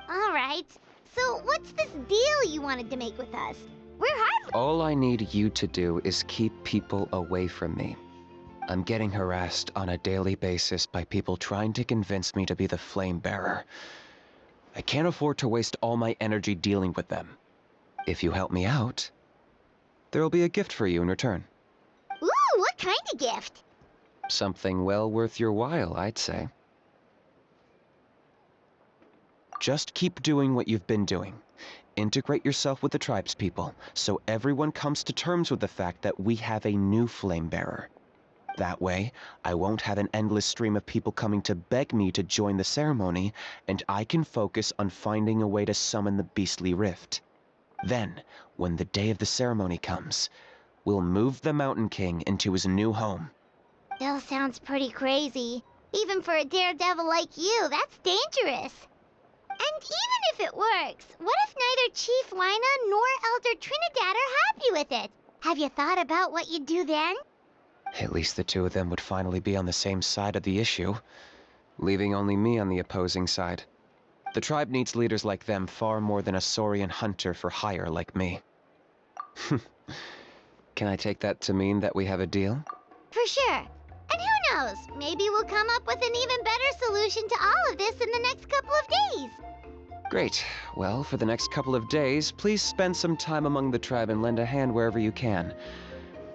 All right. So what's this deal you wanted to make with us? We're hardly... All I need you to do is keep people away from me. I'm getting harassed on a daily basis by people trying to convince me to be the flame bearer. I can't afford to waste all my energy dealing with them. If you help me out, there'll be a gift for you in return. Ooh, what kind of gift? Something well worth your while, I'd say. Just keep doing what you've been doing. Integrate yourself with the tribespeople, so everyone comes to terms with the fact that we have a new flame bearer. That way, I won't have an endless stream of people coming to beg me to join the ceremony, and I can focus on finding a way to summon the beastly rift. Then, when the day of the ceremony comes, we'll move the Mountain King into his new home. Still sounds pretty crazy. Even for a daredevil like you, that's dangerous. And even if it works, what if neither Chief Lina nor Elder Trinidad are happy with it? Have you thought about what you'd do then? At least the two of them would finally be on the same side of the issue, leaving only me on the opposing side. The tribe needs leaders like them far more than a Saurian hunter for hire like me. Can I take that to mean that we have a deal? For sure. And who knows, maybe we'll come up with an even better solution to all of this in the next couple of days. Great. Well, for the next couple of days, please spend some time among the tribe and lend a hand wherever you can.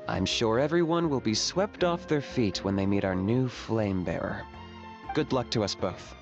I'm sure everyone will be swept off their feet when they meet our new flame bearer. Good luck to us both.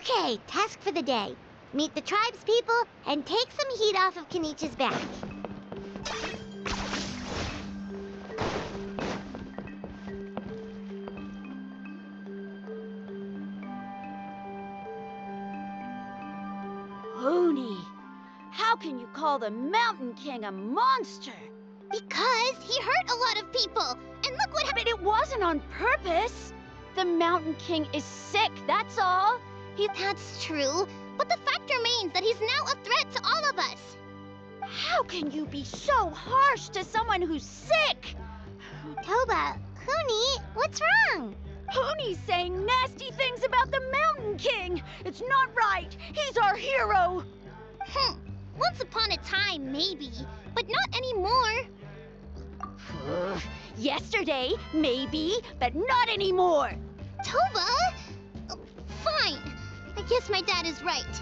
Okay, task for the day. Meet the tribespeople and take some heat off of Kinich's back. Hoonie, how can you call the Mountain King a monster? Because he hurt a lot of people, and look what happened. But it wasn't on purpose. The Mountain King is sick, that's all. That's true, but the fact remains that he's now a threat to all of us. How can you be so harsh to someone who's sick? Toba, Huni, what's wrong? Pony's saying nasty things about the Mountain King. It's not right. He's our hero. Once upon a time, maybe, but not anymore. Yesterday, maybe, but not anymore. Toba? Fine. I guess my dad is right.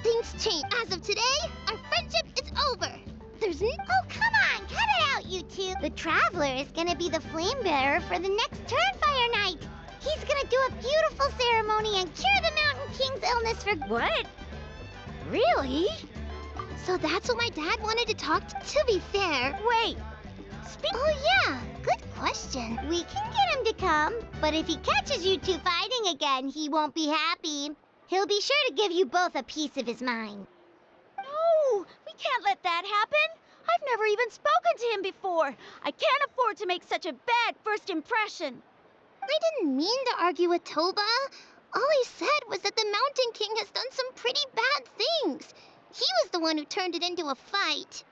Things change. As of today, our friendship is over. There's Oh, come on! Cut it out, you two! The Traveler is gonna be the flame bearer for the next Turnfire night. He's gonna do a beautiful ceremony and cure the Mountain King's illness for... What? Really? So that's what my dad wanted to talk to be fair. Wait. Oh, yeah. Good question. We can get him to come, but if he catches you two fighting again, he won't be happy. He'll be sure to give you both a piece of his mind. No, we can't let that happen. I've never even spoken to him before. I can't afford to make such a bad first impression. I didn't mean to argue with Toba. All I said was that the Mountain King has done some pretty bad things. He was the one who turned it into a fight.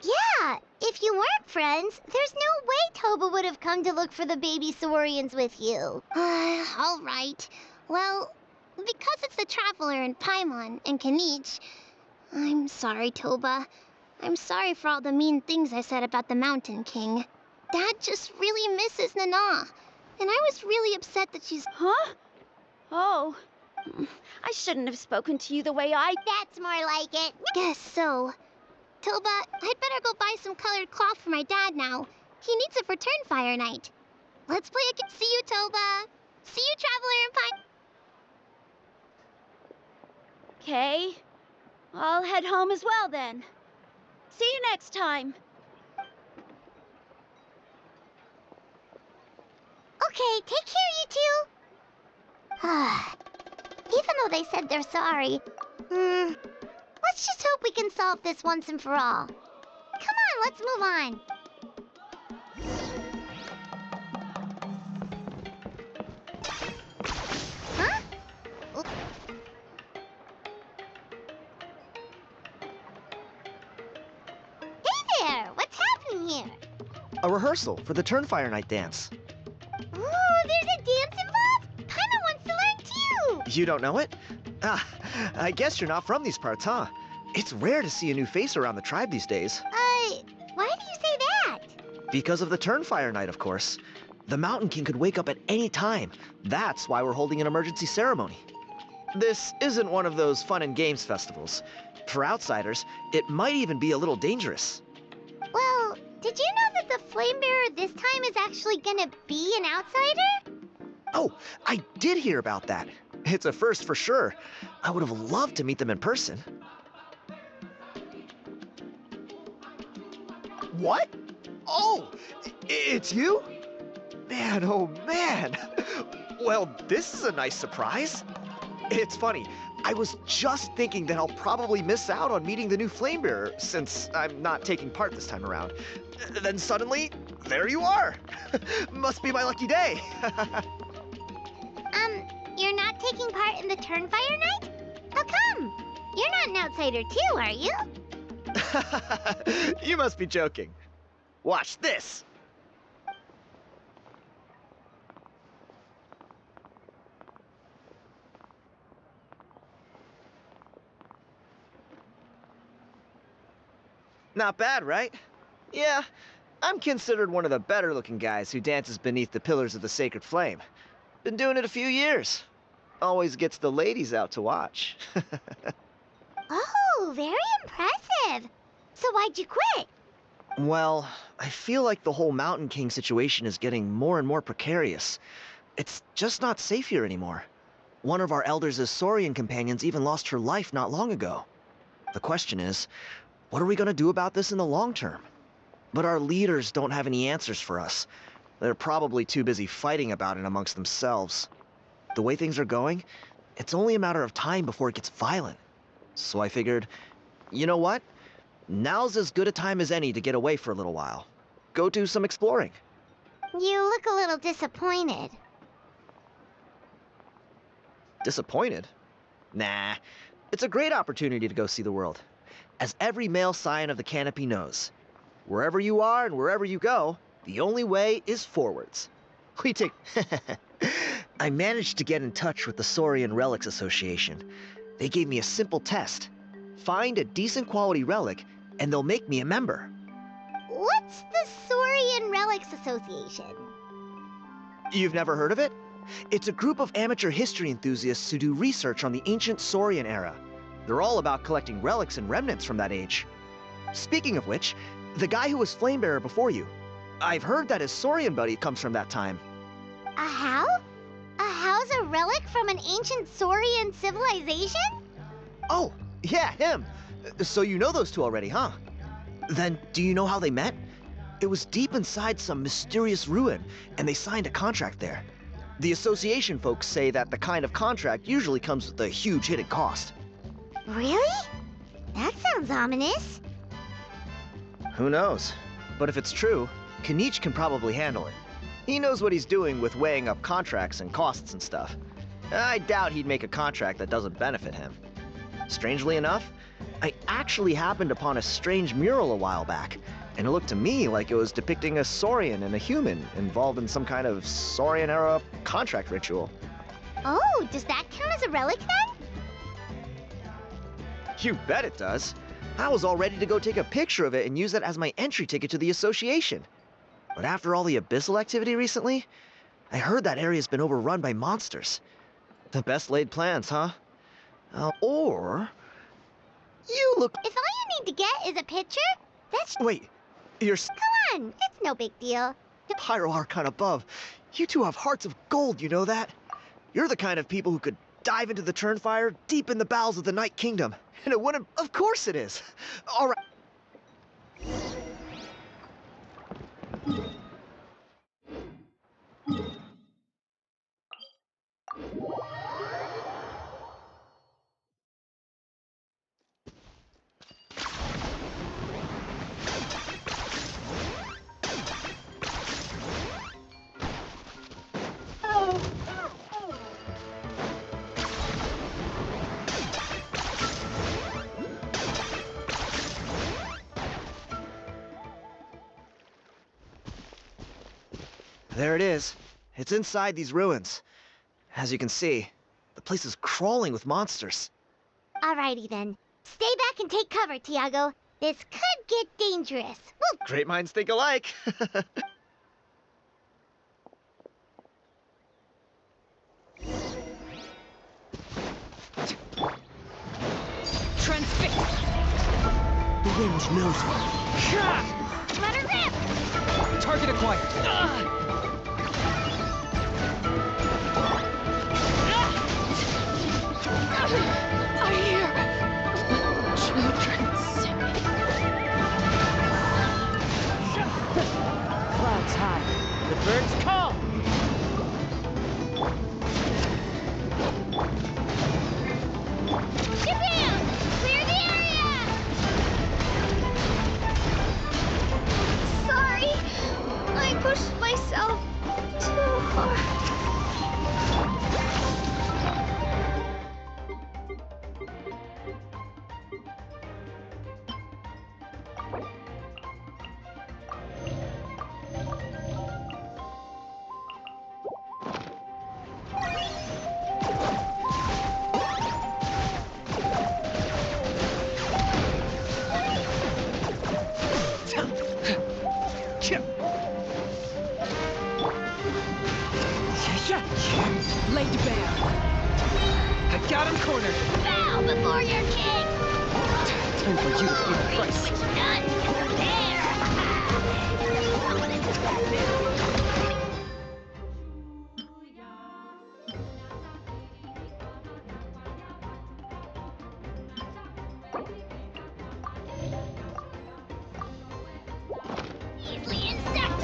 Yeah, if you weren't friends, there's no way Toba would have come to look for the baby Saurians with you. All right. Well, because it's the Traveler and Paimon and Kinich, I'm sorry, Toba. I'm sorry for all the mean things I said about the Mountain King. Dad just really misses Nana, and I was really upset that she's... Huh? Oh. I shouldn't have spoken to you the way I... That's more like it. Guess so. Toba, I'd better go buy some colored cloth for my dad now. He needs it for Turnfire night. Let's play again. See you, Toba. See you, Traveler and Okay. I'll head home as well then. See you next time. Okay, take care, you two. Even though they said they're sorry, let's just hope we can solve this once and for all. Come on, let's move on. Huh? Hey there! What's happening here? A rehearsal for the Turnfire Night dance. Ooh, there's a dance involved? Paimon wants to learn too! You don't know it? Ah, I guess you're not from these parts, huh? It's rare to see a new face around the tribe these days. Why do you say that? Because of the Turnfire Night, of course. The Mountain King could wake up at any time. That's why we're holding an emergency ceremony. This isn't one of those fun and games festivals. For outsiders, it might even be a little dangerous. Well, did you know that the Flame Bearer this time is actually gonna be an outsider? Oh, I did hear about that. It's a first for sure. I would have loved to meet them in person. What? Oh, it's you? Man, oh man. Well, this is a nice surprise. It's funny. I was just thinking that I'll probably miss out on meeting the new Flamebearer since I'm not taking part this time around. Then suddenly, there you are. Must be my lucky day. You're not taking part in the Turnfire night? How come? You're not an outsider too, are you? You must be joking. Watch this. Not bad, right? Yeah, I'm considered one of the better-looking guys who dances beneath the pillars of the sacred flame. Been doing it a few years. Always gets the ladies out to watch. Oh, very impressive. So why'd you quit? Well, I feel like the whole Mountain King situation is getting more and more precarious. It's just not safe here anymore. One of our elders' Saurian companions even lost her life not long ago. The question is, what are we going to do about this in the long term? But our leaders don't have any answers for us. They're probably too busy fighting about it amongst themselves. The way things are going, it's only a matter of time before it gets violent. So I figured, you know what? Now's as good a time as any to get away for a little while. Go do some exploring. You look a little disappointed. Disappointed? Nah, it's a great opportunity to go see the world. As every male scion of the Canopy knows, wherever you are and wherever you go, the only way is forwards. We take... I managed to get in touch with the Saurian Relics Association. They gave me a simple test. Find a decent quality relic, and they'll make me a member. What's the Saurian Relics Association? You've never heard of it? It's a group of amateur history enthusiasts who do research on the ancient Saurian era. They're all about collecting relics and remnants from that age. Speaking of which, the guy who was Flamebearer before you, I've heard that his Saurian buddy comes from that time. A how? A how's a relic from an ancient Saurian civilization? Oh, yeah, him. So you know those two already, huh? Then, do you know how they met? It was deep inside some mysterious ruin, and they signed a contract there. The association folks say that the kind of contract usually comes with a huge hidden cost. Really? That sounds ominous. Who knows? But if it's true, Kinich can probably handle it. He knows what he's doing with weighing up contracts and costs and stuff. I doubt he'd make a contract that doesn't benefit him. Strangely enough, I actually happened upon a strange mural a while back, and it looked to me like it was depicting a Saurian and a human involved in some kind of Saurian-era contract ritual. Oh, does that count as a relic then? You bet it does. I was all ready to go take a picture of it and use it as my entry ticket to the association. But after all the abyssal activity recently, I heard that area's been overrun by monsters. The best laid plans, huh? Or... You look... If all you need to get is a picture, that's... Wait, you're... Come on, it's no big deal. The Pyro Archon above. You two have hearts of gold, you know that? You're the kind of people who could dive into the Turnfire deep in the bowels of the Night Kingdom. And it wouldn't... Of course it is. All right. There it is. It's inside these ruins. As you can see, the place is crawling with monsters. Alrighty then. Stay back and take cover, Tiago. This could get dangerous. Woo! Great minds think alike. Transfix! The wind knows it. Let her rip! Target acquired. I hear children singing. Clouds high. The birds call. Shabam! Clear the area! Sorry, I pushed myself too hard. Laid bare. I got him cornered. Bow before your king! Time for you to pay the price. None! There! Easily insect!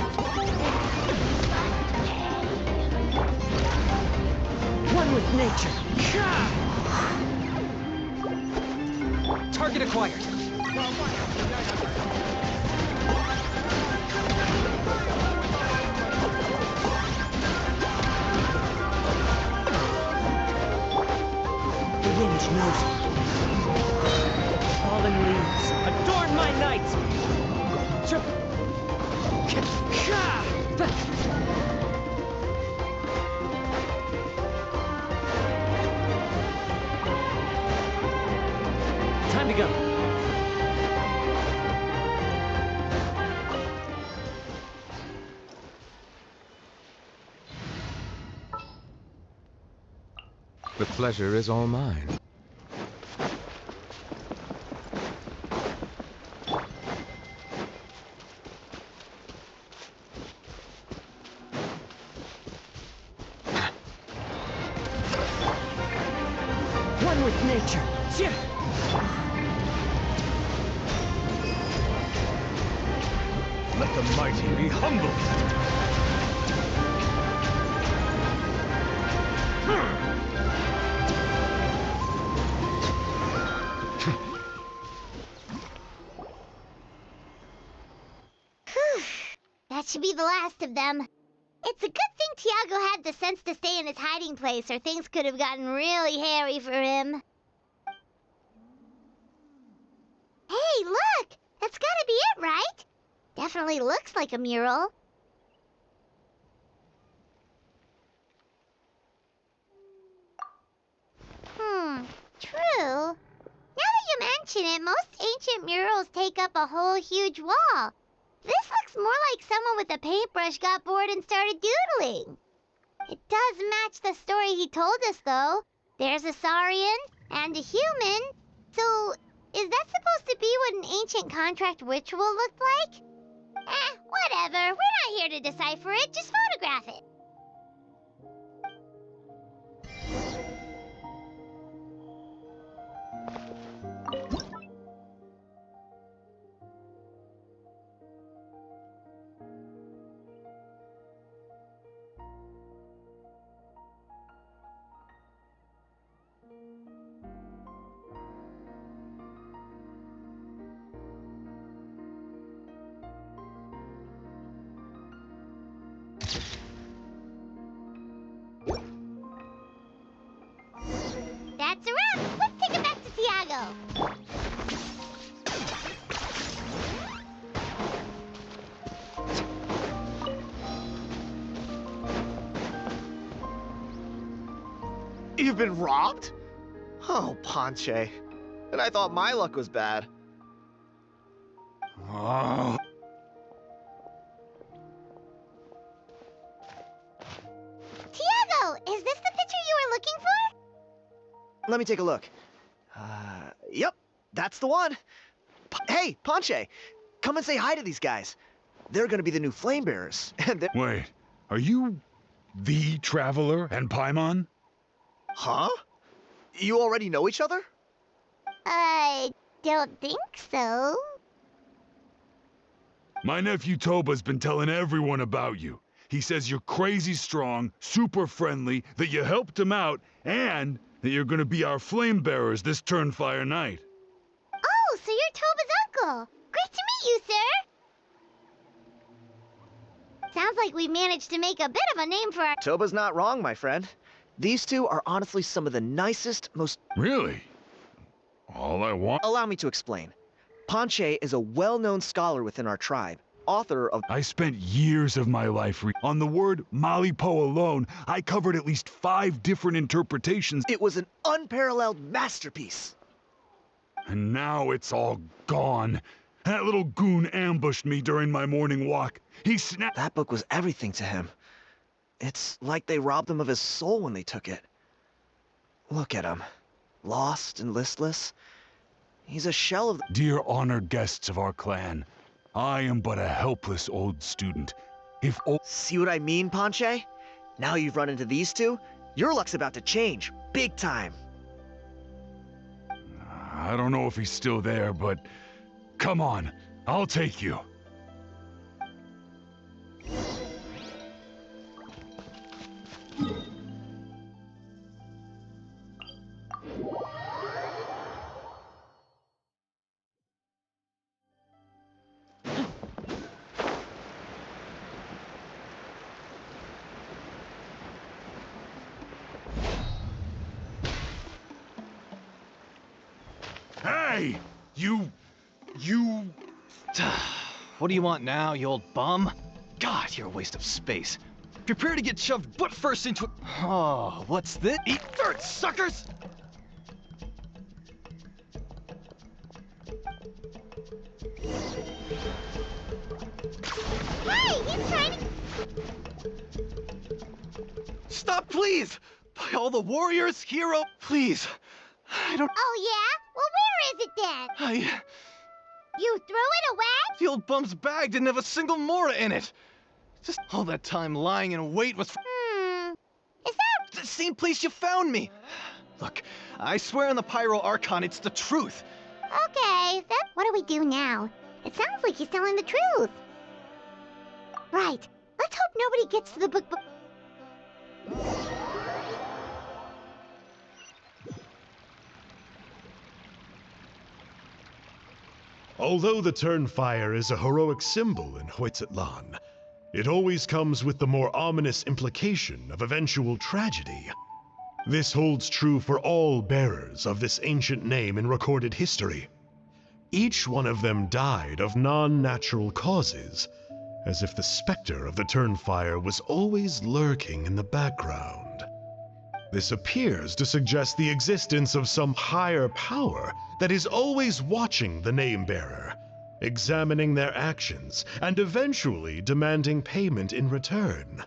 One with nature. Target acquired. The wind knows it. Falling leaves adorn my night. The pleasure is all mine. One with nature. Yeah. Let the mighty be humbled. That should be the last of them. It's a good thing Tiago had the sense to stay in his hiding place, or things could have gotten really hairy for him. Hey, look! That's gotta be it, right? Definitely looks like a mural. True. Now that you mention it, most ancient murals take up a whole huge wall. This looks more like someone with a paintbrush got bored and started doodling. It does match the story he told us, though. There's a Saurian and a human. So, is that supposed to be what an ancient contract ritual looked like? Whatever. We're not here to decipher it. Just photograph it. That's a wrap. Let's take it back to Tiago. You've been robbed? Oh, Ponche. And I thought my luck was bad. Oh. Tiago, is this the picture you were looking for? Let me take a look. Yep, that's the one. Hey, Ponche, come and say hi to these guys. They're gonna be the new flame bearers. And Wait, are you the Traveler and Paimon? Huh? You already know each other? I don't think so. My nephew Toba's been telling everyone about you. He says you're crazy strong, super friendly, that you helped him out, and that you're gonna be our flame bearers this Turnfire night. Oh, so you're Toba's uncle. Great to meet you, sir. Sounds like we managed to make a bit of a name for our... Toba's not wrong, my friend. These two are honestly some of the nicest, most... Really? All I want... Allow me to explain. Ponche is a well-known scholar within our tribe, author of... I spent years of my life on the word Malipo alone. I covered at least 5 different interpretations. It was an unparalleled masterpiece. And now it's all gone. That little goon ambushed me during my morning walk. He snapped... That book was everything to him. It's like they robbed him of his soul when they took it. Look at him. Lost and listless. He's a shell of... Dear honored guests of our clan, I am but a helpless old student. If... See what I mean, Ponche? Now you've run into these two, your luck's about to change. Big time. I don't know if he's still there, but... Come on, I'll take you. Hey! You... What do you want now, you old bum? God, you're a waste of space. Prepare to get shoved butt first into... Oh, what's this? Eat dirt, suckers! Hey, he's trying to... Stop, please! All the warriors, hero, please. I don't... Oh, yeah? Well, where is it then? You threw it away? The old bum's bag didn't have a single mora in it. Just all that time lying in wait was... Is that... the same place you found me. Look, I swear on the Pyro Archon, it's the truth. Okay, what do we do now? It sounds like he's telling the truth. Right. Let's hope nobody gets to the book. Although the Turnfire is a heroic symbol in Huitztlan, it always comes with the more ominous implication of eventual tragedy. This holds true for all bearers of this ancient name in recorded history. Each one of them died of non-natural causes, as if the specter of the Turnfire was always lurking in the background. This appears to suggest the existence of some higher power that is always watching the name-bearer, examining their actions, and eventually demanding payment in return.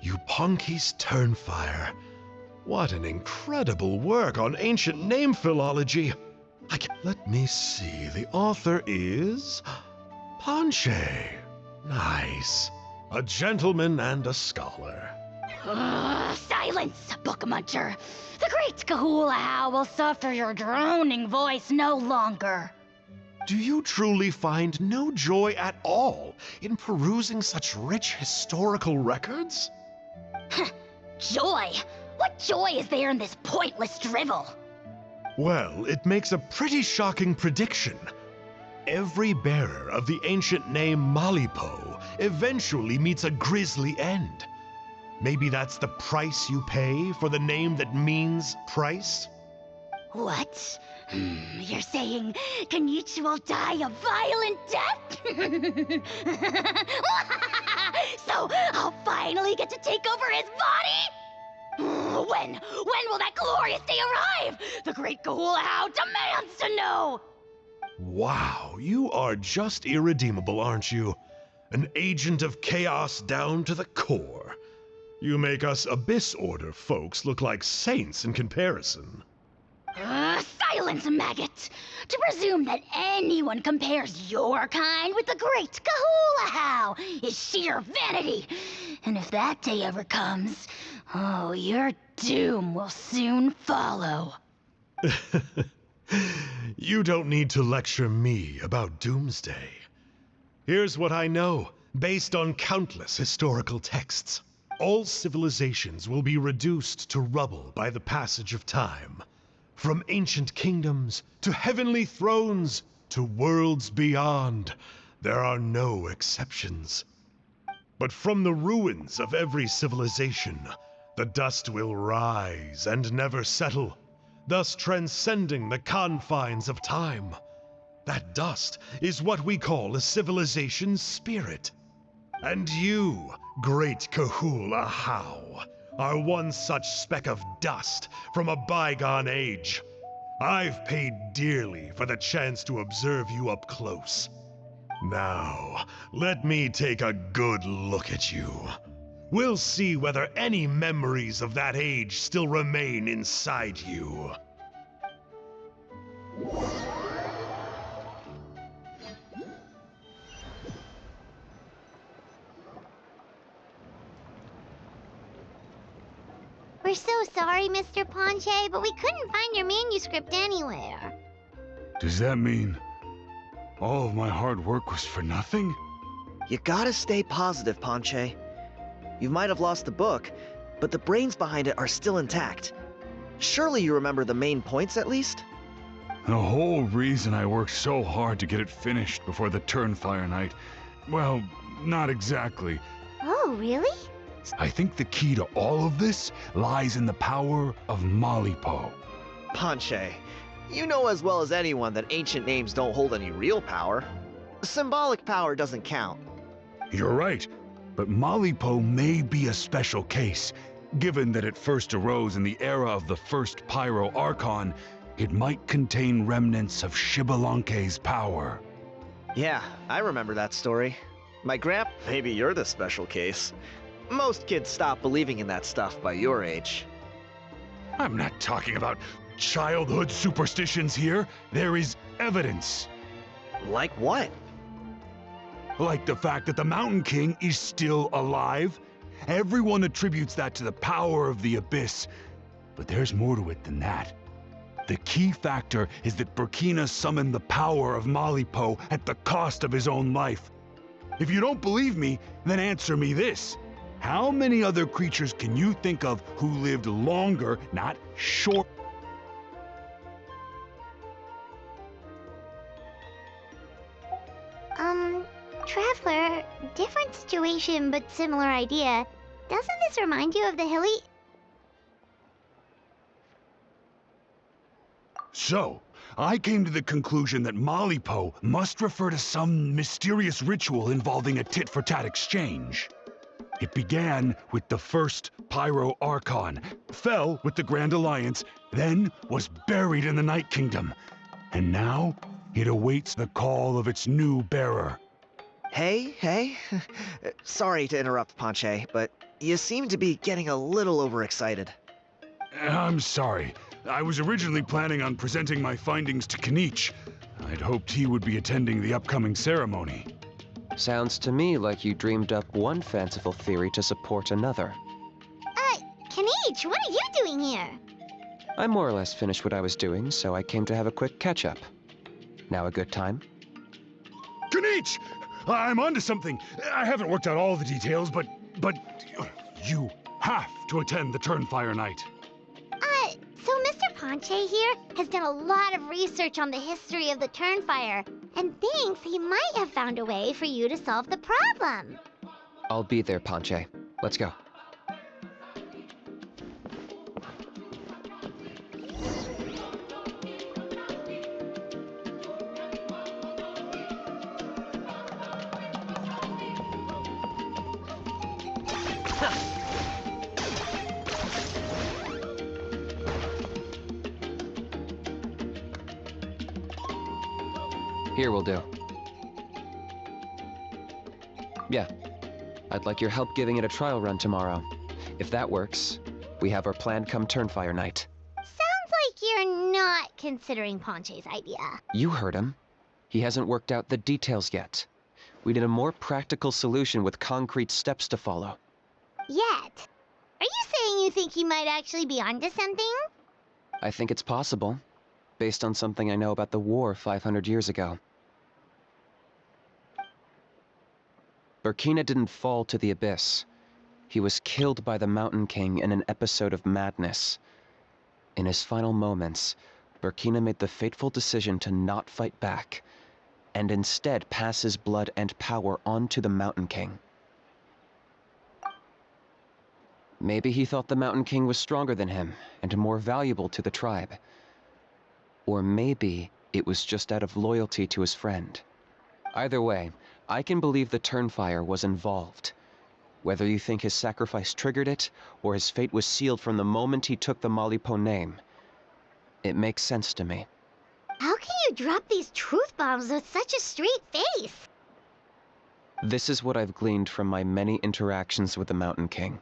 Yupanqui's Turnfire. What an incredible work on ancient name philology! Let me see, the author is... Ponche. Nice. A gentleman and a scholar. Silence, book muncher. The great Kahula will suffer your droning voice no longer. Do you truly find no joy at all in perusing such rich historical records? Joy? What joy is there in this pointless drivel? Well, it makes a pretty shocking prediction. Every bearer of the ancient name Malipo eventually meets a grisly end. Maybe that's the price you pay for the name that means price? What? You're saying Kinich will die a violent death? So I'll finally get to take over his body? When will that glorious day arrive? The great Kahula demands to know! Wow, you are just irredeemable, aren't you? An agent of chaos down to the core. You make us Abyss Order folks look like saints in comparison. Silence, maggot! To presume that anyone compares your kind with the great Kahula is sheer vanity. And if that day ever comes, oh, your doom will soon follow. You don't need to lecture me about doomsday. Here's what I know, based on countless historical texts. All civilizations will be reduced to rubble by the passage of time. From ancient kingdoms, to heavenly thrones, to worlds beyond, there are no exceptions. But from the ruins of every civilization, the dust will rise and never settle, thus transcending the confines of time. That dust is what we call a civilization's spirit. And you, great Kahula How, are one such speck of dust from a bygone age. I've paid dearly for the chance to observe you up close. Now, let me take a good look at you. We'll see whether any memories of that age still remain inside you. We're so sorry, Mr. Ponche, but we couldn't find your manuscript anywhere. Does that mean all of my hard work was for nothing? You gotta stay positive, Ponche. You might have lost the book, but the brains behind it are still intact. Surely you remember the main points at least? The whole reason I worked so hard to get it finished before the Turnfire night, well, not exactly. Oh, really? I think the key to all of this lies in the power of Malipo. Ponche, you know as well as anyone that ancient names don't hold any real power. Symbolic power doesn't count. You're right, but Malipo may be a special case. Given that it first arose in the era of the first Pyro Archon, it might contain remnants of Xbalanque's power. Yeah, I remember that story. My maybe you're the special case. Most kids stop believing in that stuff by your age. I'm not talking about childhood superstitions here. There is evidence. Like what? Like the fact that the Mountain King is still alive. Everyone attributes that to the power of the Abyss. But there's more to it than that. The key factor is that Burkina summoned the power of Malipo at the cost of his own life. If you don't believe me, then answer me this. How many other creatures can you think of who lived longer, not short? Traveler, different situation but similar idea. Doesn't this remind you of the hilly... So, I came to the conclusion that Malipo must refer to some mysterious ritual involving a tit-for-tat exchange. It began with the first Pyro Archon, fell with the Grand Alliance, then was buried in the Night Kingdom. And now, it awaits the call of its new bearer. Hey. Sorry to interrupt, Ponche, but you seem to be getting a little overexcited. I'm sorry. I was originally planning on presenting my findings to Kinich. I'd hoped he would be attending the upcoming ceremony. Sounds to me like you dreamed up one fanciful theory to support another. Kinich, what are you doing here? I more or less finished what I was doing, so I came to have a quick catch-up. Now a good time? Kinich! I'm onto something. I haven't worked out all the details, but you have to attend the Turnfire night. So Mr. Ponche here has done a lot of research on the history of the Turnfire, and thinks he might have found a way for you to solve the problem. I'll be there, Ponche. Let's go. Here will do. Yeah. I'd like your help giving it a trial run tomorrow. If that works, we have our plan come Turnfire night. Sounds like you're not considering Ponche's idea. You heard him. He hasn't worked out the details yet. We need a more practical solution with concrete steps to follow. Yet? Are you saying you think he might actually be onto something? I think it's possible, based on something I know about the war 500 years ago. Burkina didn't fall to the Abyss. He was killed by the Mountain King in an episode of madness. In his final moments, Burkina made the fateful decision to not fight back, and instead pass his blood and power on to the Mountain King. Maybe he thought the Mountain King was stronger than him, and more valuable to the tribe. Or maybe it was just out of loyalty to his friend. Either way, I can believe the Turnfire was involved. Whether you think his sacrifice triggered it, or his fate was sealed from the moment he took the Malipo name, it makes sense to me. How can you drop these truth bombs with such a straight face? This is what I've gleaned from my many interactions with the Mountain King.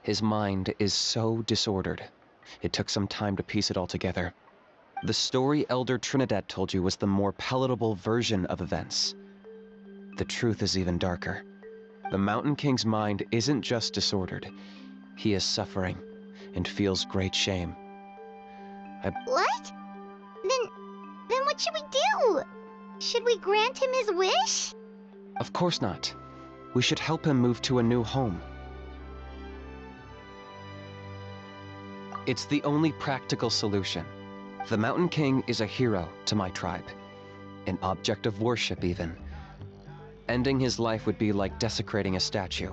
His mind is so disordered. It took some time to piece it all together. The story Elder Trinidad told you was the more palatable version of events. The truth is even darker. The Mountain King's mind isn't just disordered. He is suffering and feels great shame. What? Then what should we do? Should we grant him his wish? Of course not. We should help him move to a new home. It's the only practical solution. The Mountain King is a hero to my tribe. An object of worship, even. Ending his life would be like desecrating a statue.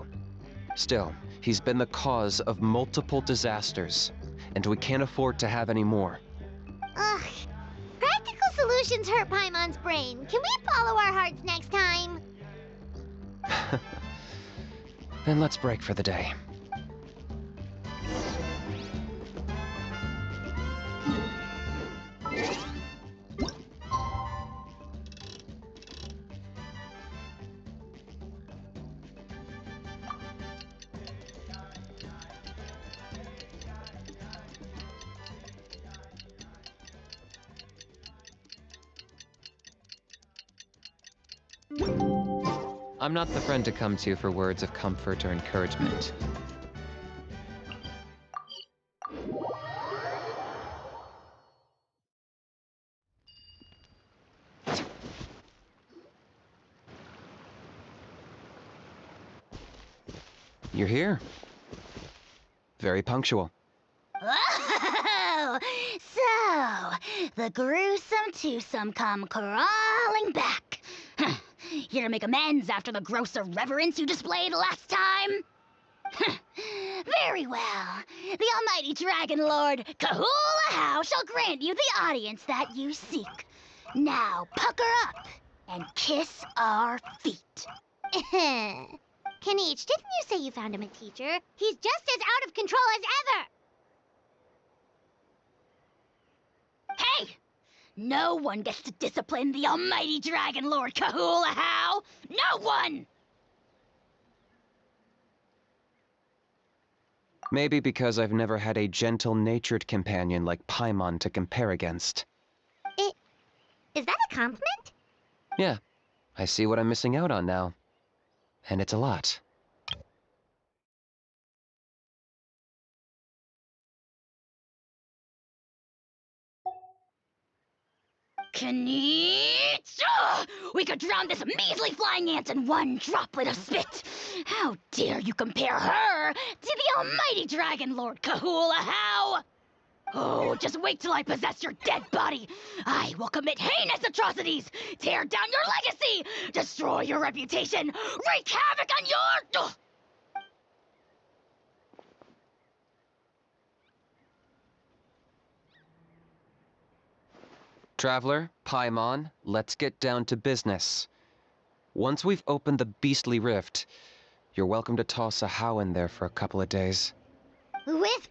Still, he's been the cause of multiple disasters, and we can't afford to have any more. Ugh. Practical solutions hurt Paimon's brain. Can we follow our hearts next time? Then let's break for the day. I'm not the friend to come to for words of comfort or encouragement. You're here. Very punctual. Oh, so the gruesome twosome come crawling back. Huh. Here to make amends after the gross irreverence you displayed last time? Huh. Very well. The almighty Dragon Lord Kahula shall grant you the audience that you seek. Now pucker up and kiss our feet. Kinich, didn't you say you found him a teacher? He's just as out of control as ever! Hey! No one gets to discipline the almighty Dragon Lord Kahula. No one! Maybe because I've never had a gentle-natured companion like Paimon to compare against. Is that a compliment? Yeah, I see what I'm missing out on now. And it's a lot. Kinich! We could drown this measly flying ant in one droplet of spit! How dare you compare her to the almighty Dragon Lord Kahula? Oh, just wait till I possess your dead body! I will commit heinous atrocities! Tear down your legacy! Destroy your reputation! Wreak havoc on your... Traveler, Paimon, let's get down to business. Once we've opened the beastly rift, you're welcome to toss a how in there for a couple of days. With...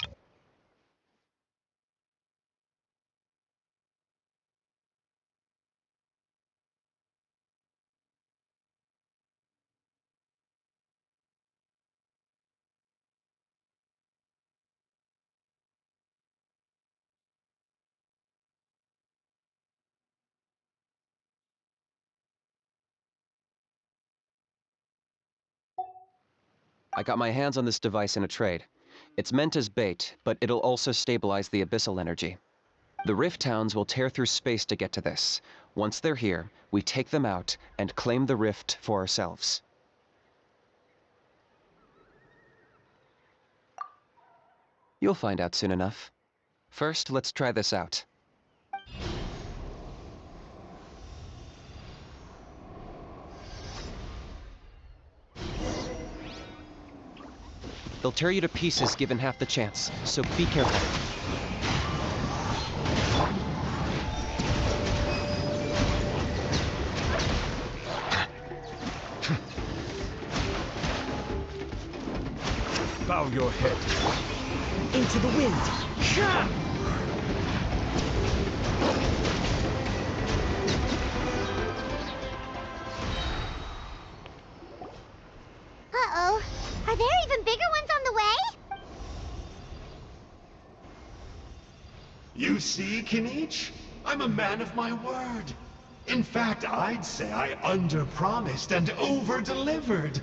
I got my hands on this device in a trade. It's meant as bait, but it'll also stabilize the abyssal energy. The Rift Towns will tear through space to get to this. Once they're here, we take them out and claim the Rift for ourselves. You'll find out soon enough. First, let's try this out. They'll tear you to pieces given half the chance, so be careful. Bow your head. Into the wind. Uh-oh. Are there even bigger ones on the way? You see, Kinich? I'm a man of my word. In fact, I'd say I under-promised and over-delivered.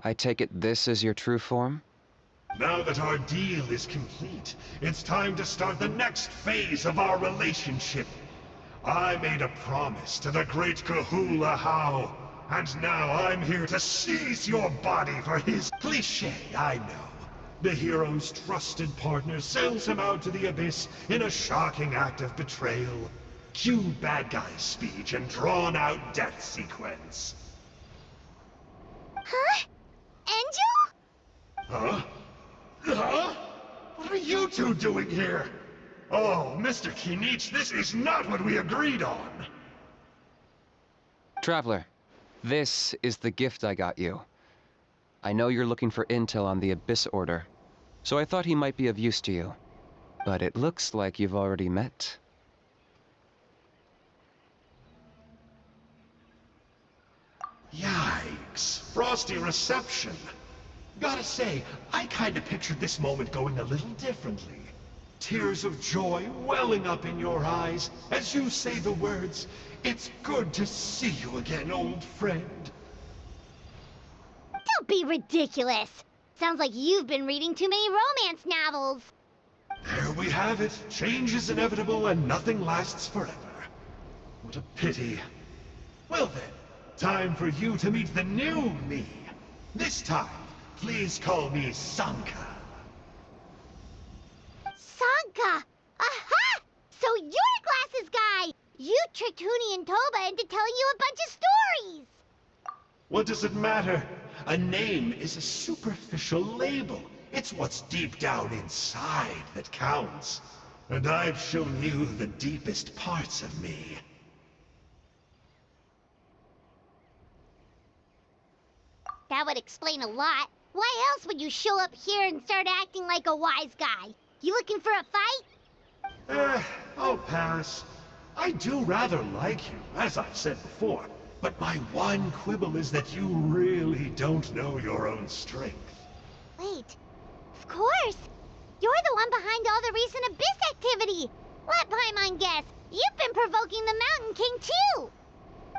I take it this is your true form? Now that our deal is complete, it's time to start the next phase of our relationship. I made a promise to the great Kahula, and now I'm here to seize your body for his cliché, I know. The hero's trusted partner sells him out to the abyss in a shocking act of betrayal. Cue bad guy speech and drawn-out death sequence. Huh? Angel? Huh? Huh? What are you two doing here? Oh, Mr. Kinich, this is not what we agreed on! Traveler, this is the gift I got you. I know you're looking for intel on the Abyss Order, so I thought he might be of use to you. But it looks like you've already met. Yikes. Frosty reception. Gotta say, I kinda pictured this moment going a little differently. tears of joy welling up in your eyes as you say the words, "It's good to see you again, old friend." Don't be ridiculous. Sounds like you've been reading too many romance novels. There we have it. Change is inevitable and nothing lasts forever. What a pity. Well then, time for you to meet the new me. This time, please call me Sanka. Sanka! Aha! So you're Glasses Guy! You tricked Huni and Toba into telling you a bunch of stories! What does it matter? A name is a superficial label. It's what's deep down inside that counts. And I've shown you the deepest parts of me. That would explain a lot. Why else would you show up here and start acting like a wise guy? You looking for a fight? I'll pass. I do rather like you, as I've said before. But my one quibble is that you really don't know your own strength. Wait. Of course! You're the one behind all the recent Abyss activity! Let Paimon guess, you've been provoking the Mountain King too!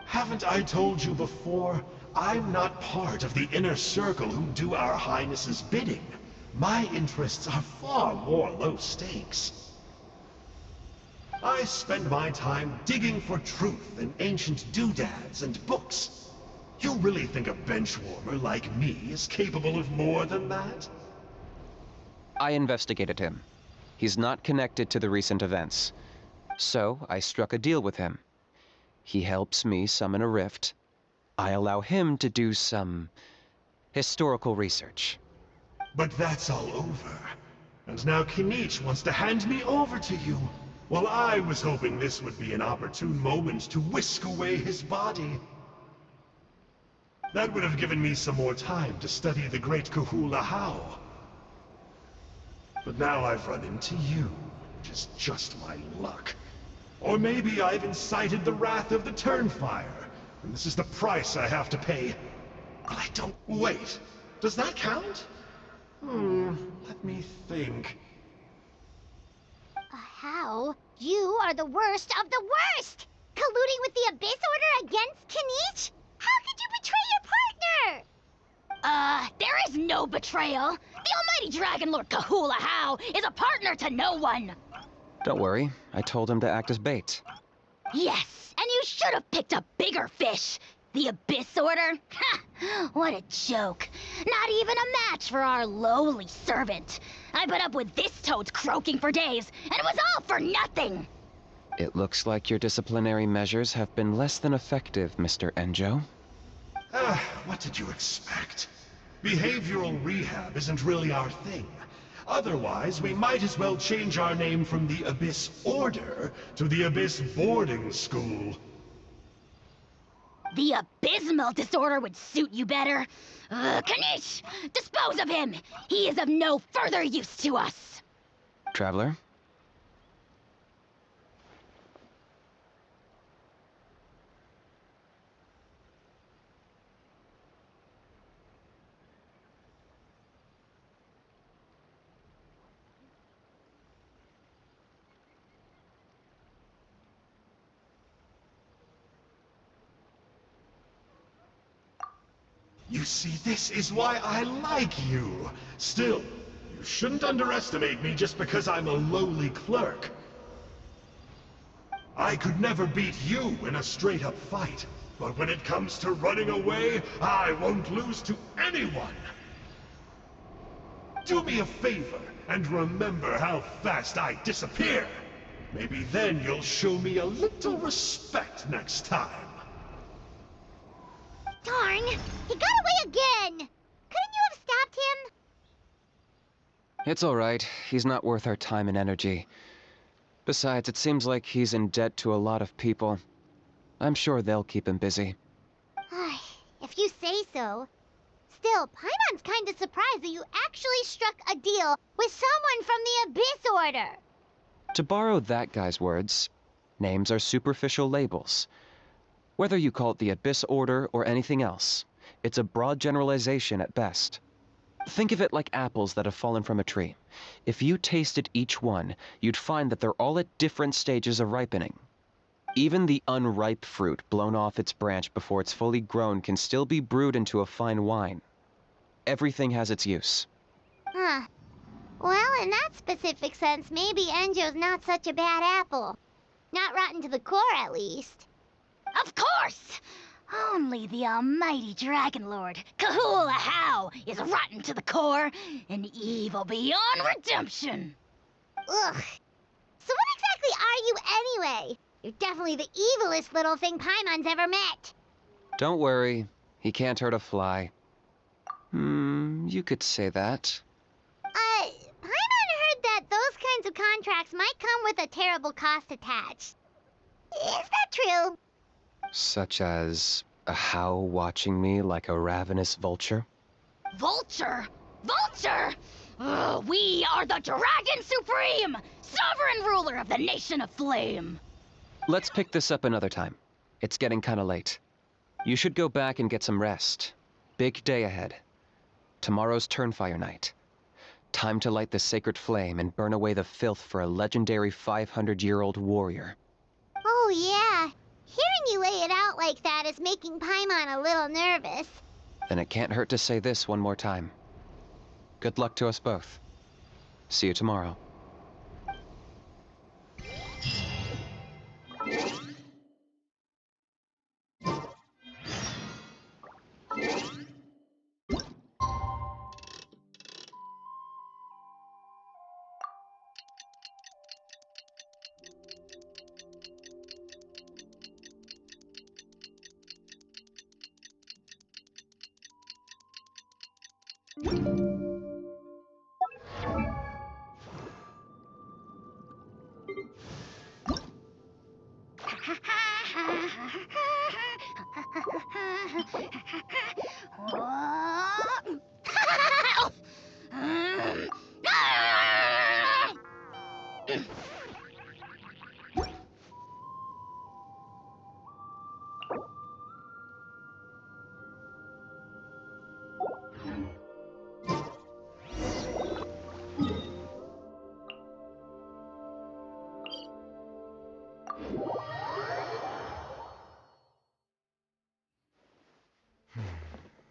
Haven't I told you before? I'm not part of the inner circle who do our Highness's bidding. My interests are far more low stakes. I spend my time digging for truth in ancient doodads and books. You really think a benchwarmer like me is capable of more than that? I investigated him. He's not connected to the recent events. So I struck a deal with him. He helps me summon a rift. I allow him to do some historical research. But that's all over. And now Kinich wants to hand me over to you. Well, I was hoping this would be an opportune moment to whisk away his body. That would have given me some more time to study the great Kahula How. But now I've run into you, which is just my luck. Or maybe I've incited the wrath of the Turnfire, and this is the price I have to pay. But I don't... Wait, does that count? Let me think. How? You are the worst of the worst! Colluding with the Abyss Order against Kinich? How could you betray your partner? There is no betrayal. The almighty Dragon Lord Kahula How is a partner to no one. Don't worry, I told him to act as bait. Yes, and you should have picked a bigger fish. The Abyss Order? Ha! What a joke. Not even a match for our lowly servant. I put up with this toad croaking for days, and it was all for nothing. It looks like your disciplinary measures have been less than effective, Mr. Enjo. What did you expect? Behavioral rehab isn't really our thing. Otherwise, we might as well change our name from the Abyss Order to the Abyss Boarding School. The abysmal disorder would suit you better. Kinich! Dispose of him! He is of no further use to us! Traveler? You see, this is why I like you. Still, you shouldn't underestimate me just because I'm a lowly clerk. I could never beat you in a straight-up fight, but when it comes to running away, I won't lose to anyone. Do me a favor and remember how fast I disappear. Maybe then you'll show me a little respect next time. Darn! He got away again! Couldn't you have stopped him? It's all right. He's not worth our time and energy. Besides, it seems like he's in debt to a lot of people. I'm sure they'll keep him busy. If you say so. Still, Paimon's kinda surprised that you actually struck a deal with someone from the Abyss Order. To borrow that guy's words, names are superficial labels. Whether you call it the Abyss Order or anything else, it's a broad generalization at best. Think of it like apples that have fallen from a tree. If you tasted each one, you'd find that they're all at different stages of ripening. Even the unripe fruit blown off its branch before it's fully grown can still be brewed into a fine wine. Everything has its use. Huh. Well, in that specific sense, maybe Enjo's not such a bad apple. Not rotten to the core, at least. Of course! Only the almighty Dragon Lord, Kahula How, is rotten to the core and evil beyond redemption. Ugh. So what exactly are you anyway? You're definitely the evilest little thing Paimon's ever met. Don't worry, he can't hurt a fly. You could say that. Paimon heard that those kinds of contracts might come with a terrible cost attached. Is that true? Such as a how watching me like a ravenous vulture? Vulture? Vulture! We are the Dragon Supreme, sovereign ruler of the Nation of Flame. Let's pick this up another time. It's getting kinda late. You should go back and get some rest. Big day ahead. Tomorrow's Turnfire night. Time to light the sacred flame and burn away the filth for a legendary 500-year-old warrior. Oh yeah. Hearing you lay it out like that is making Paimon a little nervous. Then it can't hurt to say this one more time. Good luck to us both. See you tomorrow.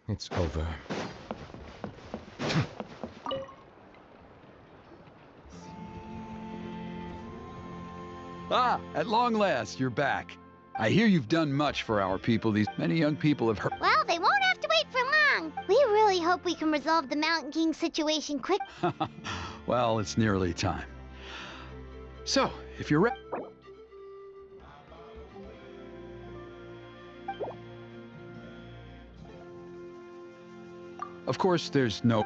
It's over. At long last, you're back. I hear you've done much for our people. These many young people have heard. Well, they won't have to wait for long. We really hope we can resolve the Mountain King situation quick. Well, it's nearly time. So, if you're ready. Of course, there's no...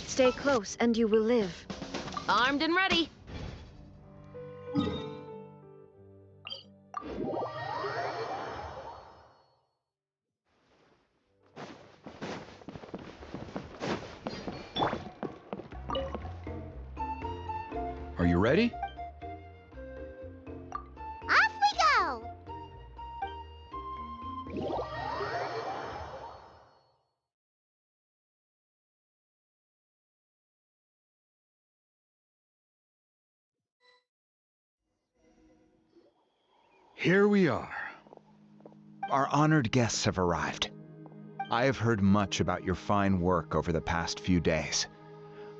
Stay close and you will live. Armed and ready. Are you ready? Off we go! Here we are. Our honored guests have arrived. I have heard much about your fine work over the past few days.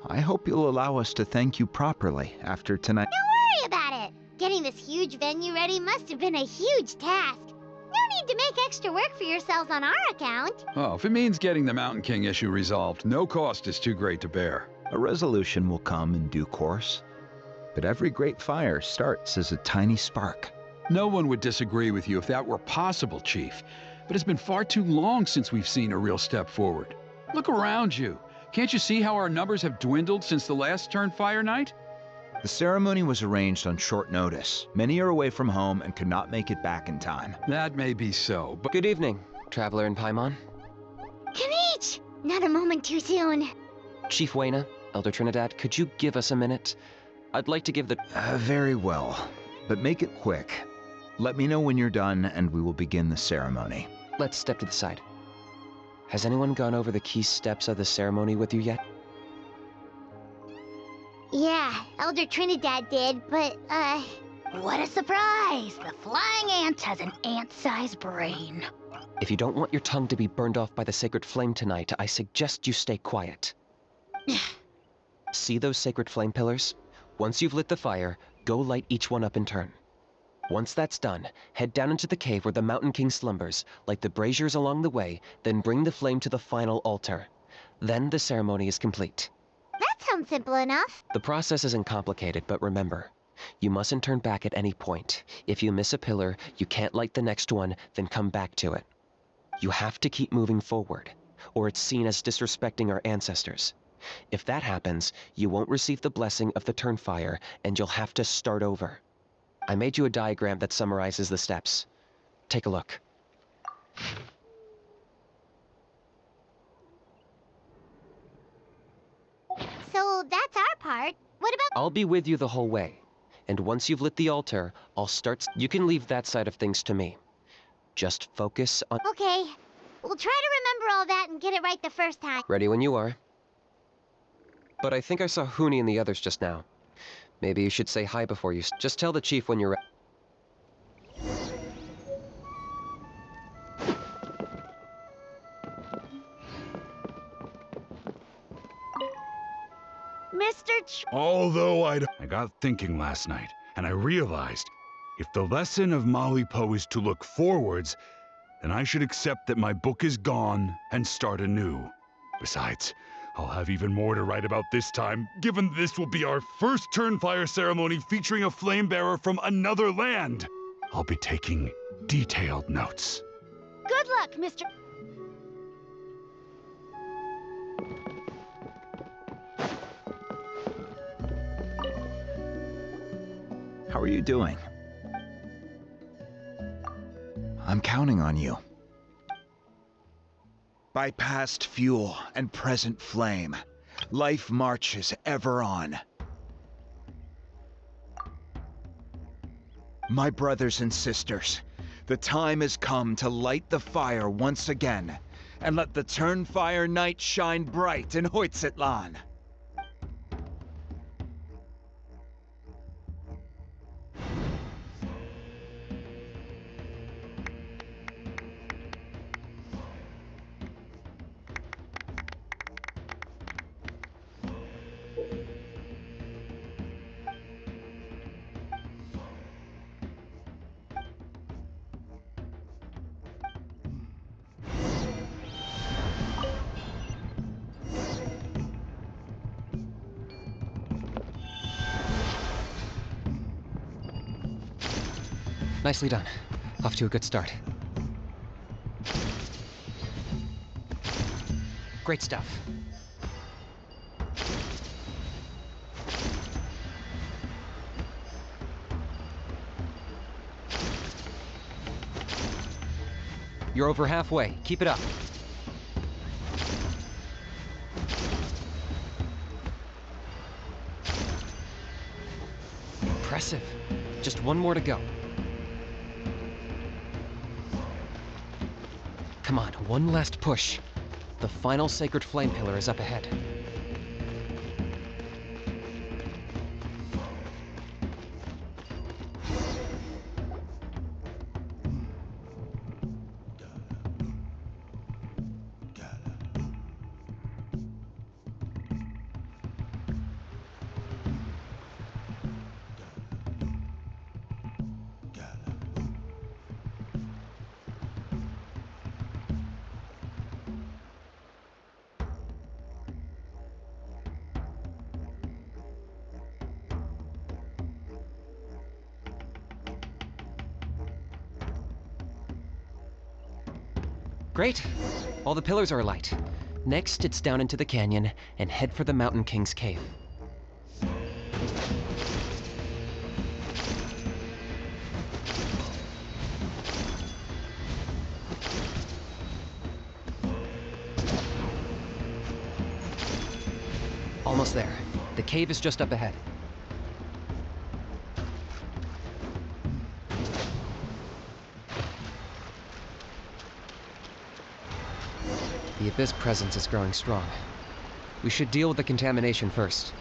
I hope you'll allow us to thank you properly after tonight. Don't worry about it. Getting this huge venue ready must have been a huge task. No need to make extra work for yourselves on our account. Oh, if it means getting the Mountain King issue resolved, no cost is too great to bear. A resolution will come in due course. But every great fire starts as a tiny spark. No one would disagree with you if that were possible, Chief. but it's been far too long since we've seen a real step forward. Look around you. Can't you see how our numbers have dwindled since the last Turnfire night? The ceremony was arranged on short notice. Many are away from home and could not make it back in time. That may be so, but... Good evening, Traveler in Paimon. Kinich! Not a moment too soon. Chief Wayna, Elder Trinidad, could you give us a minute? I'd like to give the... Very well, but make it quick. Let me know when you're done and we will begin the ceremony. Let's step to the side. Has anyone gone over the key steps of the ceremony with you yet? Yeah, Elder Trinidad did, but, What a surprise! The flying ant has an ant-sized brain. If you don't want your tongue to be burned off by the sacred flame tonight, I suggest you stay quiet. See those sacred flame pillars? Once you've lit the fire, go light each one up in turn. Once that's done, head down into the cave where the Mountain King slumbers, light the braziers along the way, then bring the flame to the final altar. Then the ceremony is complete. that sounds simple enough. The process isn't complicated, but remember, you mustn't turn back at any point. If you miss a pillar, you can't light the next one, then come back to it. You have to keep moving forward, or it's seen as disrespecting our ancestors. If that happens, you won't receive the blessing of the Turnfire, and you'll have to start over. I made you a diagram that summarizes the steps. Take a look. So that's our part. What about... I'll be with you the whole way. And once you've lit the altar, I'll start... You can leave that side of things to me. Just focus on... Okay. We'll try to remember all that and get it right the first time. Ready when you are. But I think I saw Huni and the others just now. Maybe you should say hi before you... Just tell the chief when you're ready. Although I got thinking last night, and I realized, if the lesson of Malipo is to look forwards, then I should accept that my book is gone and start anew. Besides, I'll have even more to write about this time, given this will be our first Turnfire ceremony featuring a flame bearer from another land. I'll be taking detailed notes. Good luck, Mr. How are you doing? I'm counting on you. By past fuel and present flame, life marches ever on. My brothers and sisters, the time has come to light the fire once again, and let the Turnfire night shine bright in Huitztlan. Nicely done. Off to a good start. Great stuff. You're over halfway. Keep it up. Impressive. Just one more to go. Come on, one last push. The final sacred flame pillar is up ahead. Great. All the pillars are alight. Next, it's down into the canyon and head for the Mountain King's cave. Almost there. The cave is just up ahead. The Abyss presence is growing strong. We should deal with the contamination first.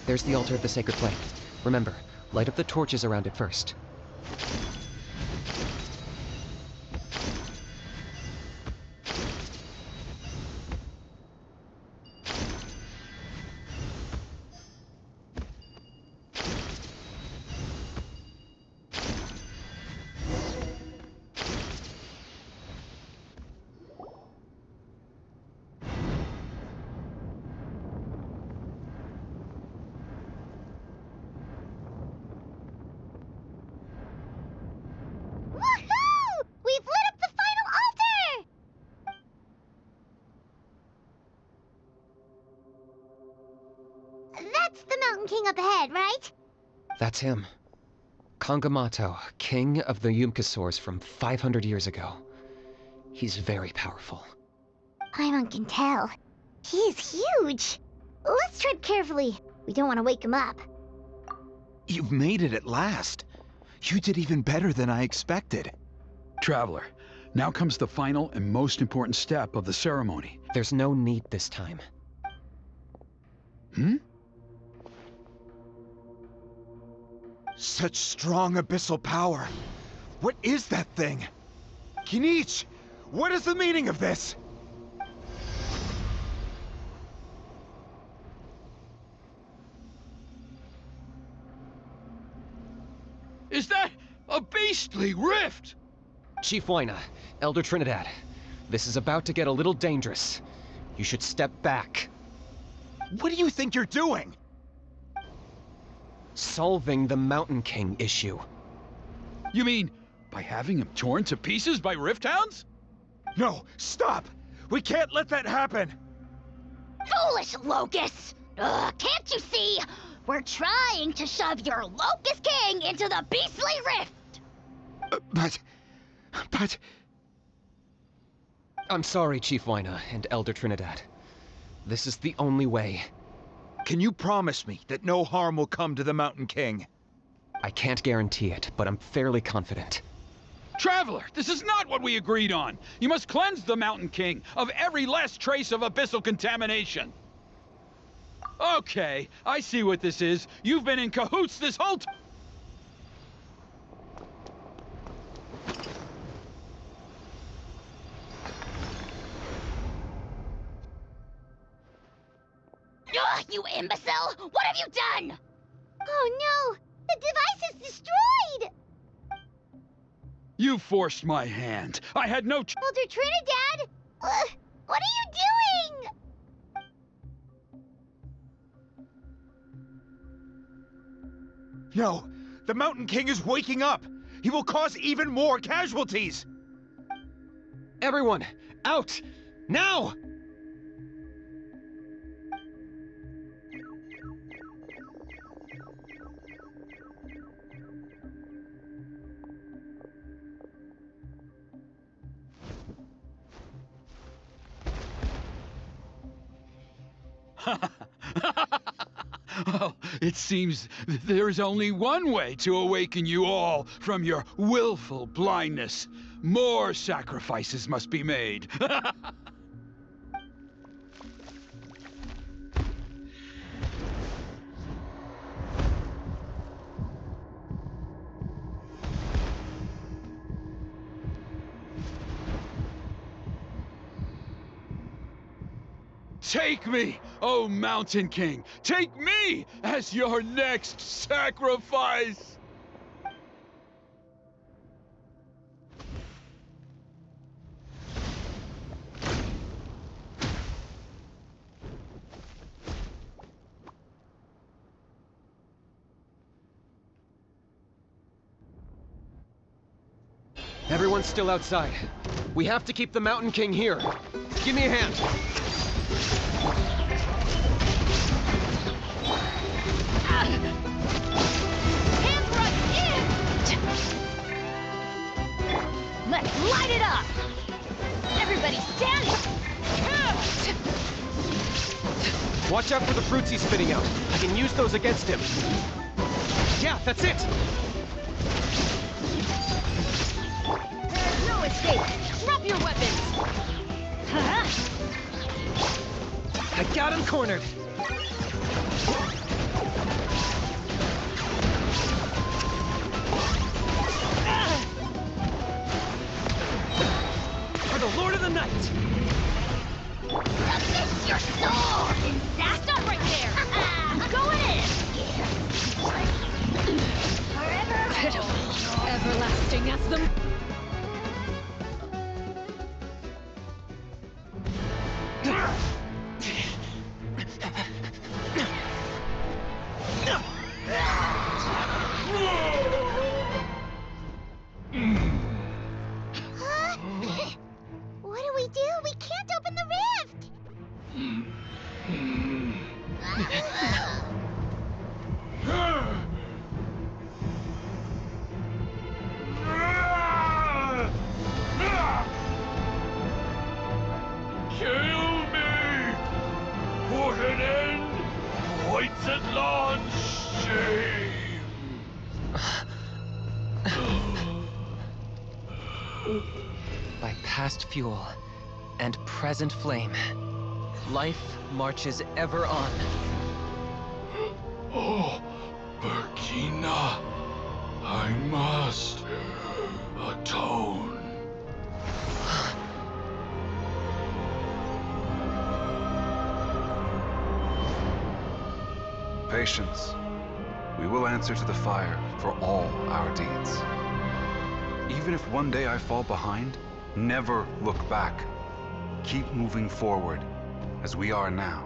There's the altar of the sacred flame. Remember, light up the torches around it first. King up ahead, right? That's him. Kangamato, king of the Yumkasaurs from 500 years ago. He's very powerful. Paimon can tell. He is huge. Let's tread carefully. We don't want to wake him up. You've made it at last. You did even better than I expected. Traveler, now comes the final and most important step of the ceremony. There's no need this time. Hmm? Such strong abyssal power. What is that thing? Kinich, what is the meaning of this? Is that a beastly rift? Chief Huayna, Elder Trinidad, this is about to get a little dangerous. You should step back. What do you think you're doing? Solving the Mountain King issue. You mean by having him torn to pieces by rift hounds? No, stop! We can't let that happen! Foolish locusts! Can't you see? We're trying to shove your Locust King into the beastly rift! But... I'm sorry, Chief Huayna and Elder Trinidad. This is the only way. Can you promise me that no harm will come to the Mountain King? I can't guarantee it, but I'm fairly confident. Traveler, this is not what we agreed on! You must cleanse the Mountain King of every last trace of abyssal contamination! Okay, I see what this is. You've been in cahoots this whole time! Ugh, you imbecile! What have you done? Oh no! The device is destroyed! You forced my hand. I had no Elder Trinidad! What are you doing? No! The Mountain King is waking up! He will cause even more casualties! Everyone, out! Now! Well, it seems there's only one way to awaken you all from your willful blindness. More sacrifices must be made. Take me, O Mountain King! Take me as your next sacrifice! Everyone's still outside. We have to keep the Mountain King here. Give me a hand. Hand thrust in! Let's light it up! Everybody stand! Watch out for the fruits he's spitting out. I can use those against him. Yeah, that's it! There's no escape! Drop your weapons! I got him cornered! For the Lord of the Night! Submit your soul! Stop right there! I'm going in! Forever Everlasting as them. What do we do? We can't open the rift! Kill me! Put an end to Huitztlan's shame! By past fuel and present flame, life marches ever on. Oh, Burkina, I must atone. Patience. We will answer to the fire for all our deeds. Even if one day I fall behind, never look back. Keep moving forward, as we are now.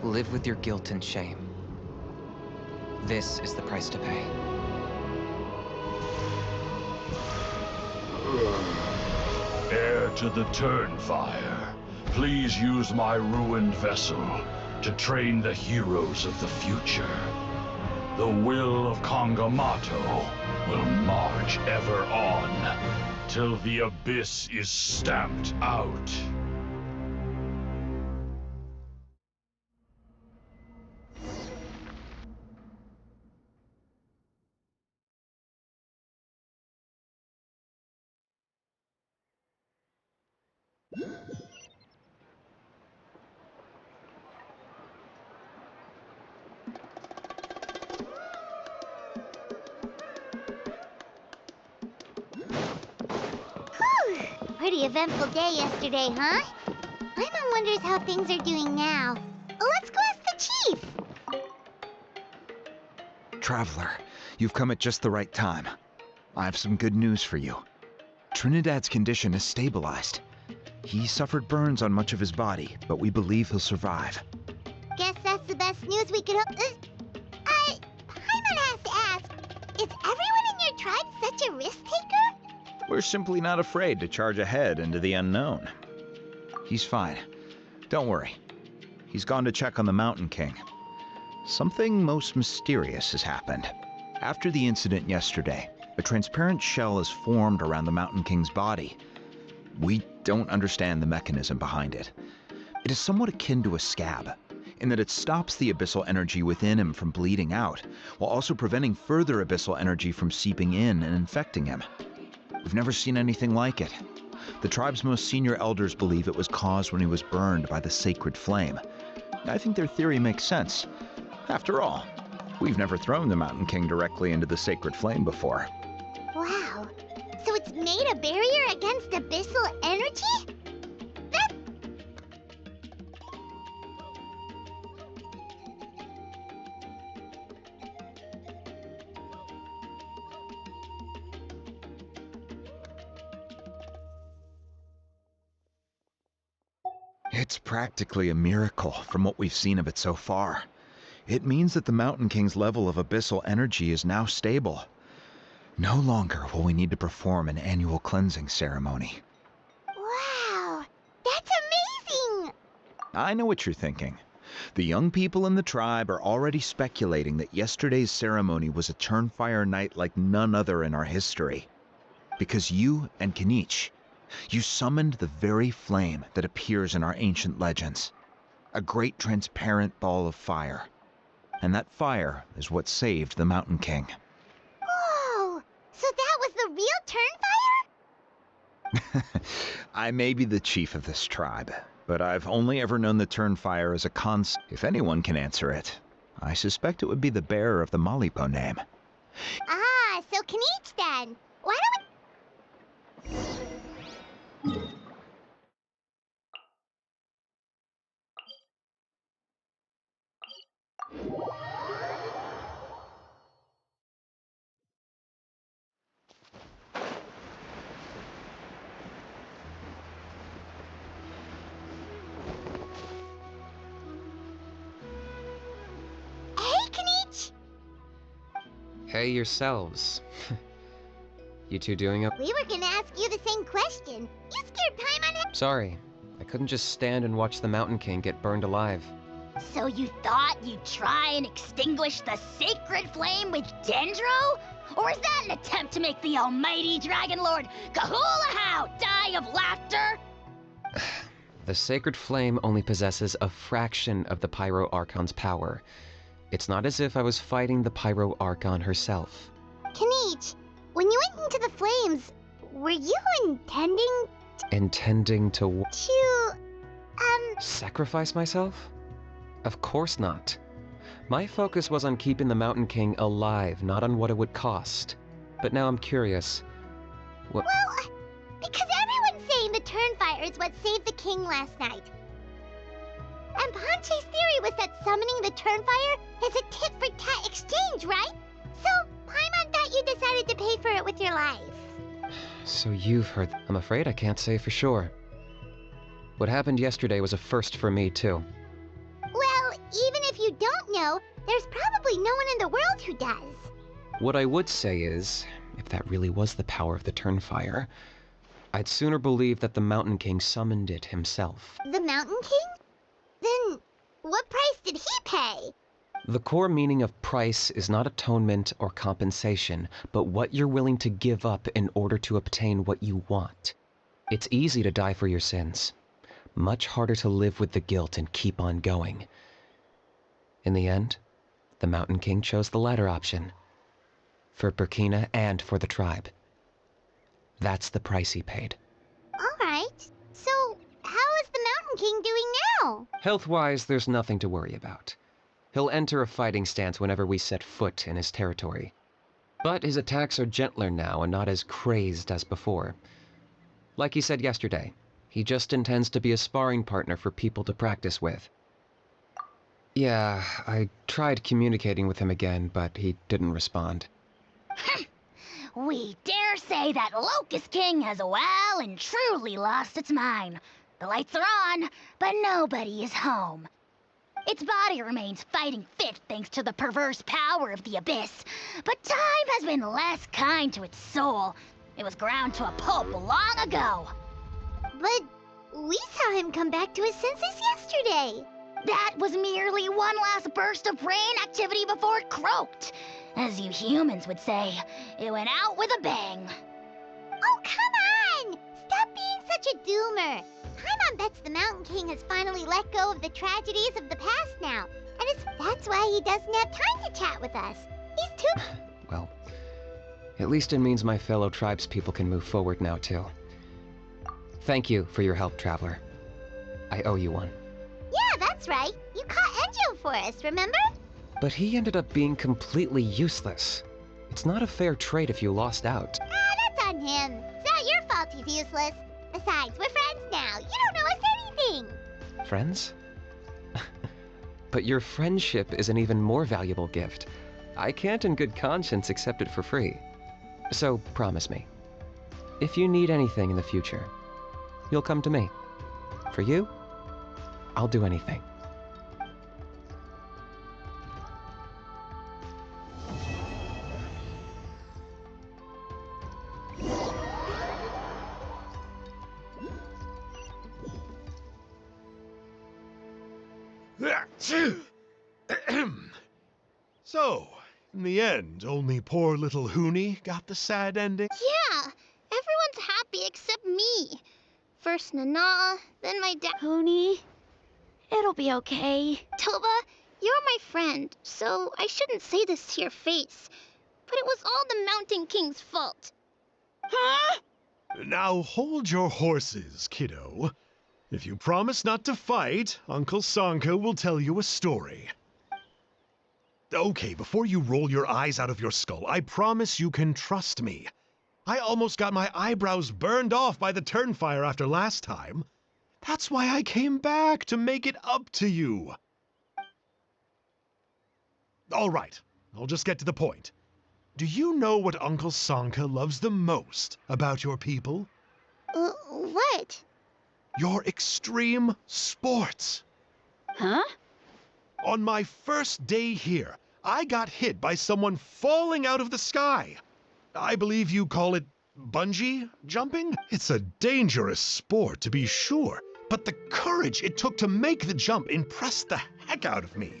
Live with your guilt and shame. This is the price to pay. Heir to the Turnfire, please use my ruined vessel to train the heroes of the future. The will of Kangamato will march ever on, till the abyss is stamped out. Pretty eventful day yesterday, huh? Paimon wonders how things are doing now. Let's go ask the chief! Traveler, you've come at just the right time. I have some good news for you. Trinidad's condition is stabilized. He suffered burns on much of his body, but we believe he'll survive. Guess that's the best news we could hope. Paimon has to ask, is everyone in your tribe such a risk taker? We're simply not afraid to charge ahead into the unknown. He's fine. Don't worry. He's gone to check on the Mountain King. Something most mysterious has happened. After the incident yesterday, a transparent shell has formed around the Mountain King's body. We don't understand the mechanism behind it. It is somewhat akin to a scab, in that it stops the abyssal energy within him from bleeding out, while also preventing further abyssal energy from seeping in and infecting him. We've never seen anything like it. The tribe's most senior elders believe it was caused when he was burned by the sacred flame. I think their theory makes sense. After all, we've never thrown the Mountain King directly into the sacred flame before. Wow. So it's made a barrier against abyssal energy? That... It's practically a miracle from what we've seen of it so far. It means that the Mountain King's level of abyssal energy is now stable. No longer will we need to perform an annual cleansing ceremony. Wow, that's amazing! I know what you're thinking. The young people in the tribe are already speculating that yesterday's ceremony was a Turnfire night like none other in our history. Because you and Kinich, you summoned the very flame that appears in our ancient legends. A great transparent ball of fire. And that fire is what saved the Mountain King. Whoa! So that was the real Turnfire? I may be the chief of this tribe, but I've only ever known the Turnfire as a concept. If anyone can answer it, I suspect it would be the bearer of the Malipo name. Ah, so Kinich then. Why don't we... Hey, Kinich! Hey yourselves. You two doing up? We were gonna ask you the same question. You scared Paimon? Sorry, I couldn't just stand and watch the Mountain King get burned alive. So you thought you'd try and extinguish the sacred flame with Dendro? Or is that an attempt to make the almighty Dragon Lord Kahulahow die of laughter? The sacred flame only possesses a fraction of the Pyro Archon's power. It's not as if I was fighting the Pyro Archon herself. Kinich, when you went into the flames, were you intending... Intending to sacrifice myself? Of course not. My focus was on keeping the Mountain King alive, not on what it would cost. But now I'm curious. What? Well, because everyone's saying the Turnfire is what saved the king last night. And Ponche's theory was that summoning the Turnfire is a tit-for-tat exchange, right? So, Paimon thought you decided to pay for it with your life. So you've heard... I'm afraid I can't say for sure. What happened yesterday was a first for me, too. Well, even if you don't know, there's probably no one in the world who does. What I would say is, if that really was the power of the Turnfire, I'd sooner believe that the Mountain King summoned it himself. The Mountain King? Then, what price did he pay? The core meaning of price is not atonement or compensation, but what you're willing to give up in order to obtain what you want. It's easy to die for your sins. Much harder to live with the guilt and keep on going. In the end, the Mountain King chose the latter option. For Burkina and for the tribe. That's the price he paid. Alright, so how is the Mountain King doing now? Health-wise, there's nothing to worry about. He'll enter a fighting stance whenever we set foot in his territory. But his attacks are gentler now and not as crazed as before. Like he said yesterday, he just intends to be a sparring partner for people to practice with. Yeah, I tried communicating with him again, but he didn't respond. We dare say that Locust King has well and truly lost its mind. The lights are on, but nobody is home. Its body remains fighting fit thanks to the perverse power of the Abyss, but time has been less kind to its soul. It was ground to a pulp long ago. But we saw him come back to his senses yesterday. That was merely one last burst of brain activity before it croaked. As you humans would say, it went out with a bang. Oh, come on! Stop being such a doomer. Paimon bets the Mountain King has finally let go of the tragedies of the past now, and that's why he doesn't have time to chat with us. He's too... Well, at least it means my fellow tribespeople can move forward now, too. Thank you for your help, Traveler. I owe you one. Yeah, that's right. You caught Enjo for us, remember? But he ended up being completely useless. It's not a fair trade if you lost out. That's on him. It's not your fault he's useless. Besides, we're friends now. You don't know us anything. Friends? But your friendship is an even more valuable gift. I can't in good conscience accept it for free. So promise me, if you need anything in the future, you'll come to me. For you, I'll do anything. So, in the end, only poor little Huni got the sad ending? Yeah, everyone's happy except me. First Nana, then my dad. Huni, it'll be okay. Toba, you're my friend, so I shouldn't say this to your face. But it was all the Mountain King's fault. Huh? Now hold your horses, kiddo. If you promise not to fight, Uncle Sanka will tell you a story. Okay, before you roll your eyes out of your skull, I promise you can trust me. I almost got my eyebrows burned off by the Turnfire after last time. That's why I came back, to make it up to you. All right, I'll just get to the point. Do you know what Uncle Sanka loves the most about your people? What? Your extreme sports. Huh? On my first day here, I got hit by someone falling out of the sky. I believe you call it bungee jumping? It's a dangerous sport, to be sure, but the courage it took to make the jump impressed the heck out of me.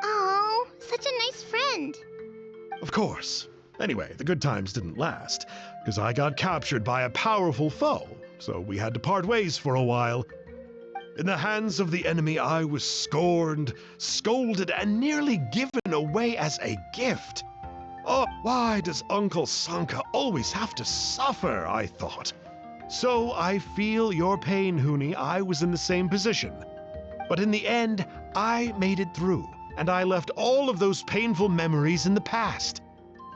Oh, such a nice friend. Of course. Anyway, the good times didn't last, because I got captured by a powerful foe, so we had to part ways for a while. In the hands of the enemy, I was scorned, scolded, and nearly given away as a gift. Oh, why does Uncle Sanka always have to suffer, I thought. So I feel your pain, Huni. I was in the same position. But in the end, I made it through, and I left all of those painful memories in the past.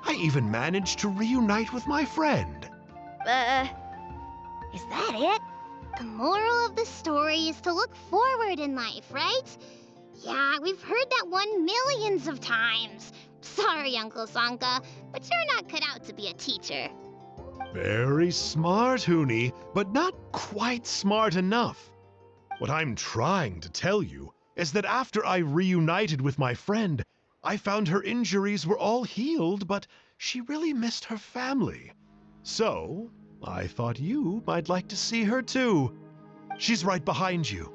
I even managed to reunite with my friend. Is that it? The moral of the story is to look forward in life, right? Yeah, we've heard that one millions of times. Sorry, Uncle Sanka, but you're not cut out to be a teacher. Very smart, Huni, but not quite smart enough. What I'm trying to tell you is that after I reunited with my friend, I found her injuries were all healed, but she really missed her family. So, I thought you might like to see her too. She's right behind you.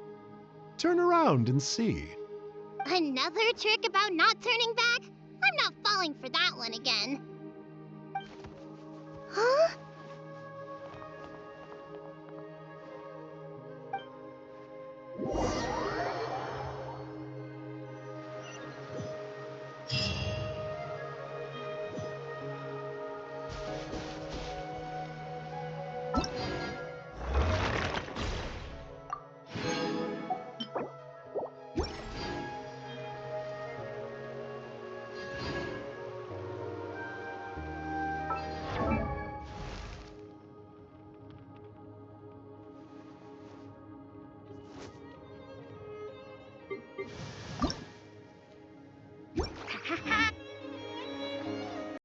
Turn around and see. Another trick about not turning back? I'm not falling for that one again. Huh?